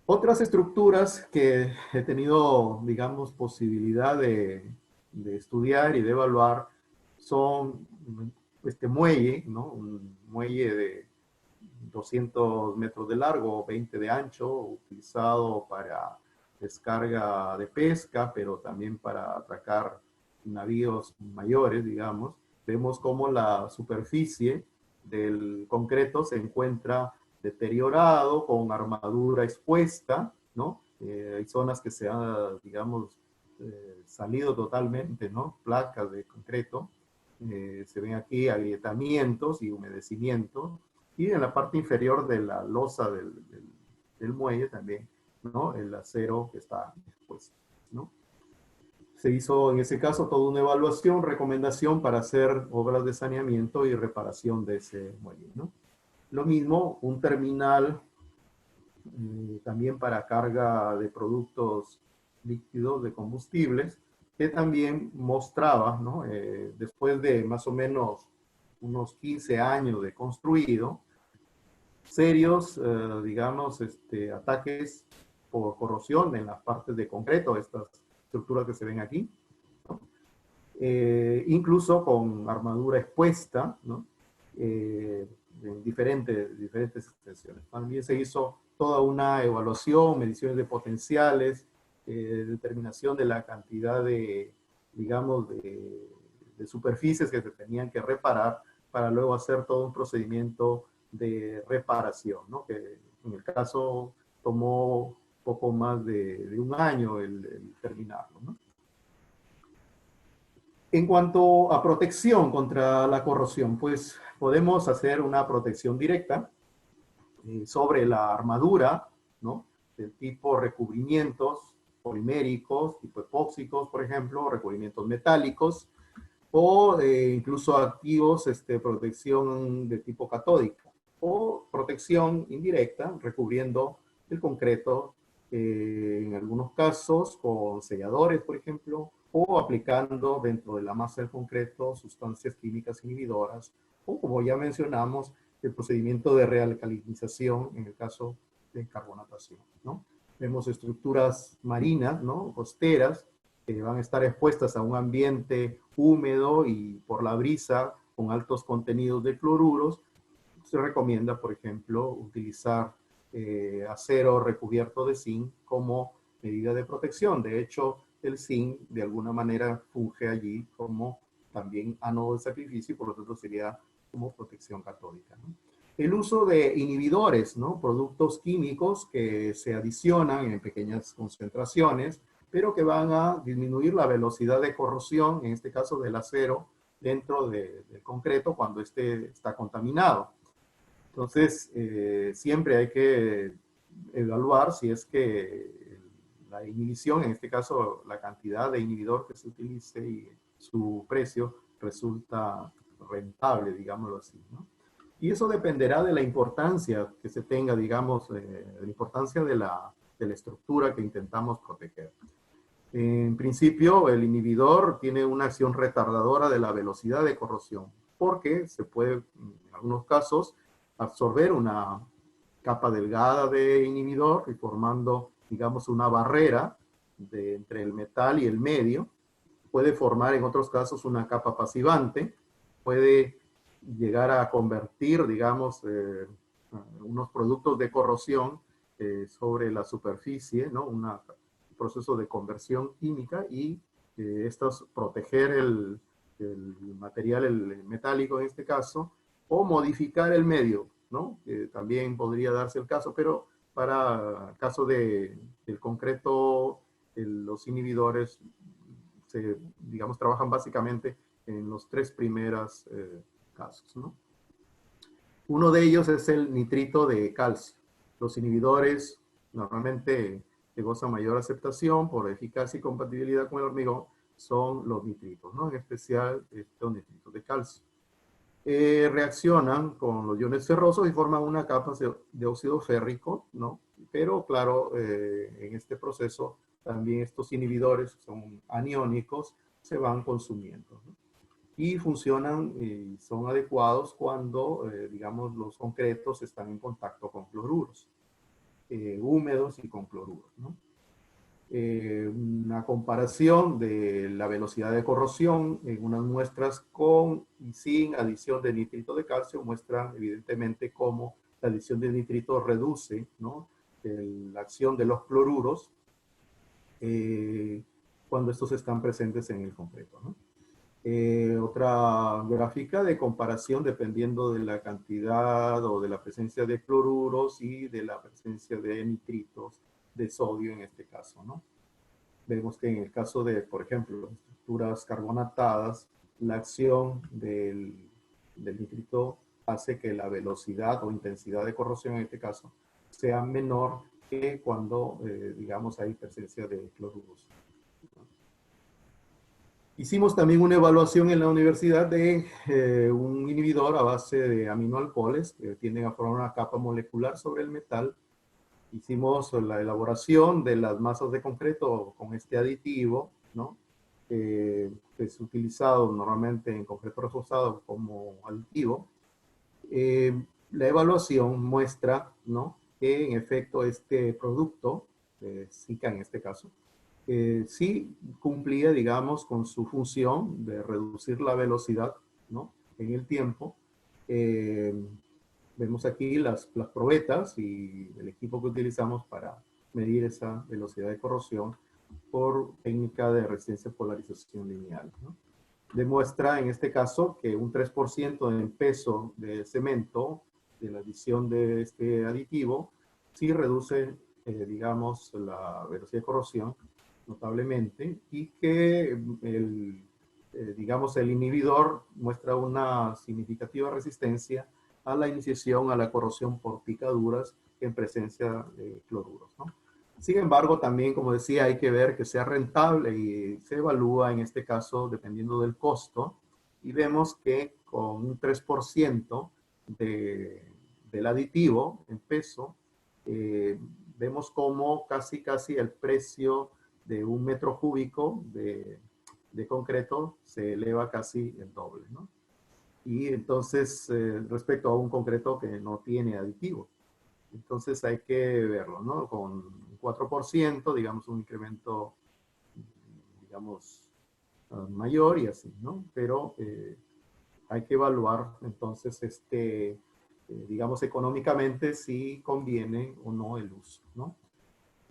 Otras estructuras que he tenido, digamos, posibilidad de estudiar y de evaluar son este muelle, ¿no? Un muelle de 200 metros de largo, 20 de ancho, utilizado para descarga de pesca, pero también para atracar navíos mayores, digamos. Vemos cómo la superficie del concreto se encuentra deteriorado, con armadura expuesta, ¿no? Hay zonas que se han, digamos, salido totalmente, ¿no? Placas de concreto. Se ven aquí agrietamientos y humedecimiento. Y en la parte inferior de la losa del muelle también, ¿no? El acero que está expuesto, ¿no? Se hizo en ese caso toda una evaluación, recomendación para hacer obras de saneamiento y reparación de ese muelle, ¿no? Lo mismo, un terminal también para carga de productos líquidos, de combustibles, que también mostraba, ¿no? Después de más o menos unos 15 años de construido, serios, digamos, ataques por corrosión en las partes de concreto, estas estructuras que se ven aquí, ¿no? Incluso con armadura expuesta, ¿no? En diferentes extensiones. También se hizo toda una evaluación, mediciones de potenciales, determinación de la cantidad de, digamos, de superficies que se tenían que reparar para luego hacer todo un procedimiento de reparación, ¿no? Que en el caso tomó poco más de un año el terminarlo, ¿no? En cuanto a protección contra la corrosión, pues podemos hacer una protección directa sobre la armadura, ¿no? Del tipo recubrimientos poliméricos, tipo epóxicos, por ejemplo, recubrimientos metálicos, o incluso activos, protección de tipo catódica, o protección indirecta, recubriendo el concreto, en algunos casos con selladores, por ejemplo, o aplicando dentro de la masa del concreto sustancias químicas inhibidoras, o como ya mencionamos, el procedimiento de realcalinización en el caso de carbonatación, ¿no? Vemos estructuras marinas, ¿no? Costeras, que van a estar expuestas a un ambiente húmedo y por la brisa con altos contenidos de cloruros. Se recomienda, por ejemplo, utilizar acero recubierto de zinc como medida de protección. De hecho, el zinc de alguna manera funge allí como también ánodo de sacrificio y por lo tanto sería como protección catódica, ¿no? El uso de inhibidores, ¿no? Productos químicos que se adicionan en pequeñas concentraciones, pero que van a disminuir la velocidad de corrosión, en este caso del acero, dentro del concreto cuando este está contaminado. Entonces, siempre hay que evaluar si es que la inhibición, en este caso la cantidad de inhibidor que se utilice y su precio resulta rentable, digámoslo así, ¿no? Y eso dependerá de la importancia que se tenga, digamos, de la importancia de la estructura que intentamos proteger. En principio, el inhibidor tiene una acción retardadora de la velocidad de corrosión, porque se puede, en algunos casos, absorber una capa delgada de inhibidor y formando, digamos, una barrera entre el metal y el medio. Puede formar, en otros casos, una capa pasivante. Puede llegar a convertir, digamos, unos productos de corrosión sobre la superficie, ¿no? Un proceso de conversión química y estos proteger el material, el metálico en este caso, o modificar el medio, ¿no? También podría darse el caso, pero para el caso del concreto, los inhibidores se, digamos, trabajan básicamente en los tres primeros casos, ¿no? Uno de ellos es el nitrito de calcio. Los inhibidores normalmente que gozan mayor aceptación por eficacia y compatibilidad con el hormigón son los nitritos, ¿no? En especial estos nitritos de calcio. Reaccionan con los iones ferrosos y forman una capa de óxido férrico, ¿no? Pero claro, en este proceso también estos inhibidores son aniónicos, se van consumiendo, ¿no? Y funcionan y son adecuados cuando, digamos, los concretos están en contacto con cloruros, húmedos y con cloruros, ¿no? Una comparación de la velocidad de corrosión en unas muestras con y sin adición de nitrito de calcio muestra evidentemente cómo la adición de nitrito reduce, ¿no? La acción de los cloruros cuando estos están presentes en el concreto, ¿no? Otra gráfica de comparación dependiendo de la cantidad o de la presencia de cloruros y de la presencia de nitritos de sodio en este caso, ¿no? Vemos que en el caso de, por ejemplo, estructuras carbonatadas, la acción del nitrito hace que la velocidad o intensidad de corrosión en este caso sea menor que cuando, digamos, hay presencia de cloruros. Hicimos también una evaluación en la universidad de un inhibidor a base de aminoalcoholes que tienden a formar una capa molecular sobre el metal. Hicimos la elaboración de las masas de concreto con este aditivo, ¿no? Que es utilizado normalmente en concreto reforzado como aditivo. La evaluación muestra, ¿no? Que en efecto este producto, Zika en este caso, sí cumplía, digamos, con su función de reducir la velocidad, ¿no? En el tiempo. Vemos aquí las probetas y el equipo que utilizamos para medir esa velocidad de corrosión por técnica de resistencia polarización lineal, ¿no? Demuestra en este caso que un 3% en peso de cemento de la adición de este aditivo sí reduce, digamos, la velocidad de corrosión notablemente y que digamos, el inhibidor muestra una significativa resistencia a la iniciación a la corrosión por picaduras en presencia de cloruros, ¿no? Sin embargo, también, como decía, hay que ver que sea rentable y se evalúa en este caso dependiendo del costo y vemos que con un 3% del aditivo en peso, vemos como casi el precio de un metro cúbico de concreto se eleva casi el doble, ¿no? Y entonces, respecto a un concreto que no tiene aditivo. Entonces hay que verlo, ¿no? Con un 4%, digamos, un incremento, digamos, mayor y así, ¿no? Pero hay que evaluar entonces, digamos, económicamente si conviene o no el uso, ¿no?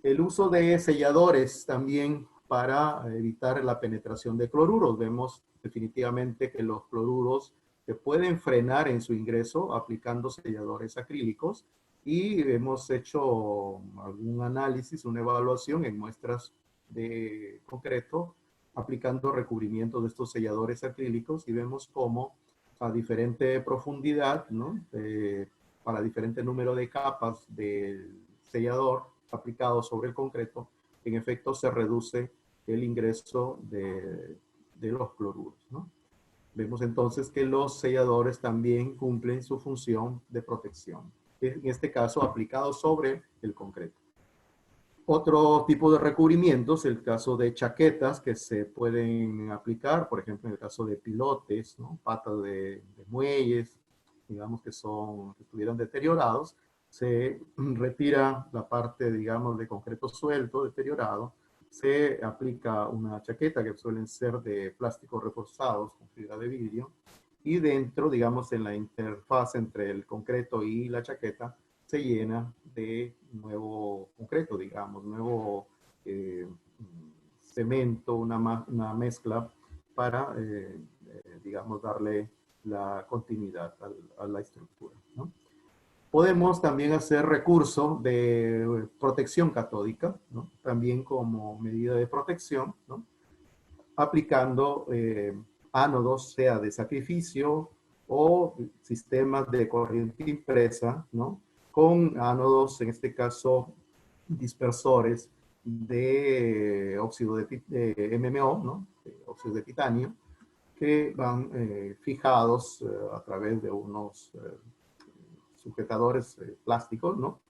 El uso de selladores también para evitar la penetración de cloruros. Vemos definitivamente que los cloruros se pueden frenar en su ingreso aplicando selladores acrílicos, y hemos hecho algún análisis, una evaluación en muestras de concreto aplicando recubrimiento de estos selladores acrílicos, y vemos cómo a diferente profundidad, ¿no? Para diferente número de capas del sellador aplicado sobre el concreto, en efecto se reduce el ingreso de los cloruros, ¿no? Vemos entonces que los selladores también cumplen su función de protección, en este caso aplicado sobre el concreto. Otro tipo de recubrimientos, el caso de chaquetas que se pueden aplicar, por ejemplo, en el caso de pilotes, ¿no? Patas de muelles, digamos que estuvieron deteriorados, se retira la parte, digamos, de concreto suelto, deteriorado, se aplica una chaqueta que suelen ser de plásticos reforzados con fibra de vidrio, y dentro, digamos, en la interfaz entre el concreto y la chaqueta, se llena de nuevo concreto, digamos, nuevo cemento, una mezcla para, digamos, darle la continuidad a la estructura, ¿no? Podemos también hacer recurso de protección catódica, ¿no? También como medida de protección, ¿no? Aplicando ánodos, sea de sacrificio o sistemas de corriente impresa, ¿no? Con ánodos, en este caso, dispersores de óxido de MMO, ¿no? De óxido de titanio, que van fijados a través de unos sujetadores plásticos, ¿no?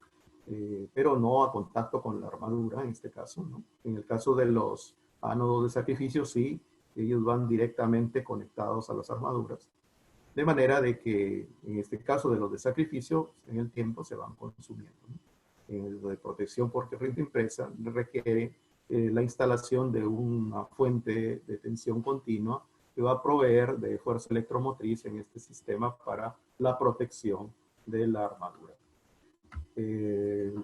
Pero no a contacto con la armadura en este caso, ¿no? En el caso de los ánodos de sacrificio, sí, ellos van directamente conectados a las armaduras, de manera de que en este caso de los de sacrificio, en el tiempo se van consumiendo, ¿no? En el de protección por corriente impresa requiere la instalación de una fuente de tensión continua que va a proveer de fuerza electromotriz en este sistema para la protección de la armadura.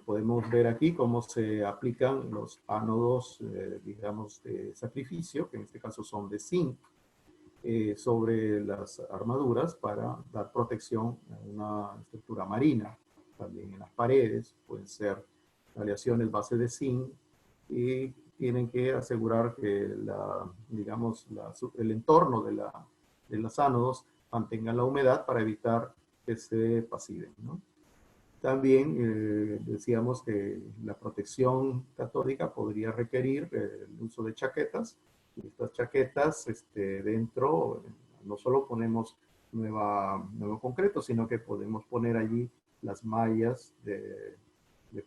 Podemos ver aquí cómo se aplican los ánodos, digamos, de sacrificio, que en este caso son de zinc, sobre las armaduras para dar protección a una estructura marina. También en las paredes pueden ser aleaciones base de zinc, y tienen que asegurar que digamos, el entorno de los ánodos mantenga la humedad para evitar que se pasiven, ¿no? También decíamos que la protección catódica podría requerir el uso de chaquetas. Y estas chaquetas, dentro, no solo ponemos nuevo concreto, sino que podemos poner allí las mallas de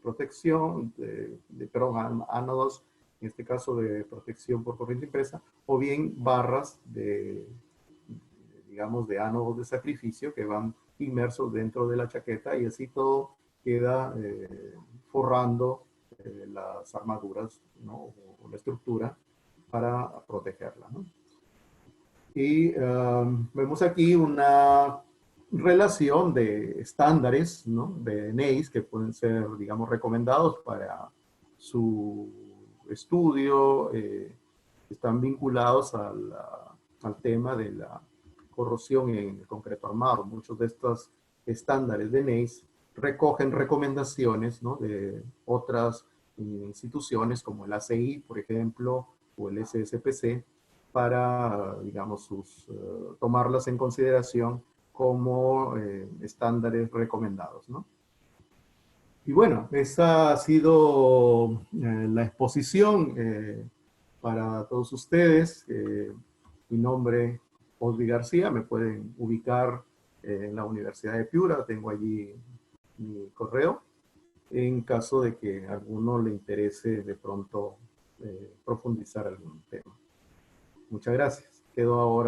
protección, perdón, ánodos, en este caso de protección por corriente impresa, o bien barras digamos, de ánodos de sacrificio que van inmersos dentro de la chaqueta, y así todo queda forrando las armaduras, ¿no? O la estructura para protegerla, ¿no? Y vemos aquí una relación de estándares, ¿no? De NACE que pueden ser, digamos, recomendados para su estudio, están vinculados al tema de la corrosión en el concreto armado. Muchos de estos estándares de NACE recogen recomendaciones, ¿no? De otras instituciones como el ACI, por ejemplo, o el SSPC, para, digamos, tomarlas en consideración como estándares recomendados, ¿no? Y bueno, esa ha sido la exposición para todos ustedes. Mi nombre, Osby García, me pueden ubicar en la Universidad de Piura, tengo allí mi correo, en caso de que a alguno le interese de pronto profundizar algún tema. Muchas gracias. Quedo ahora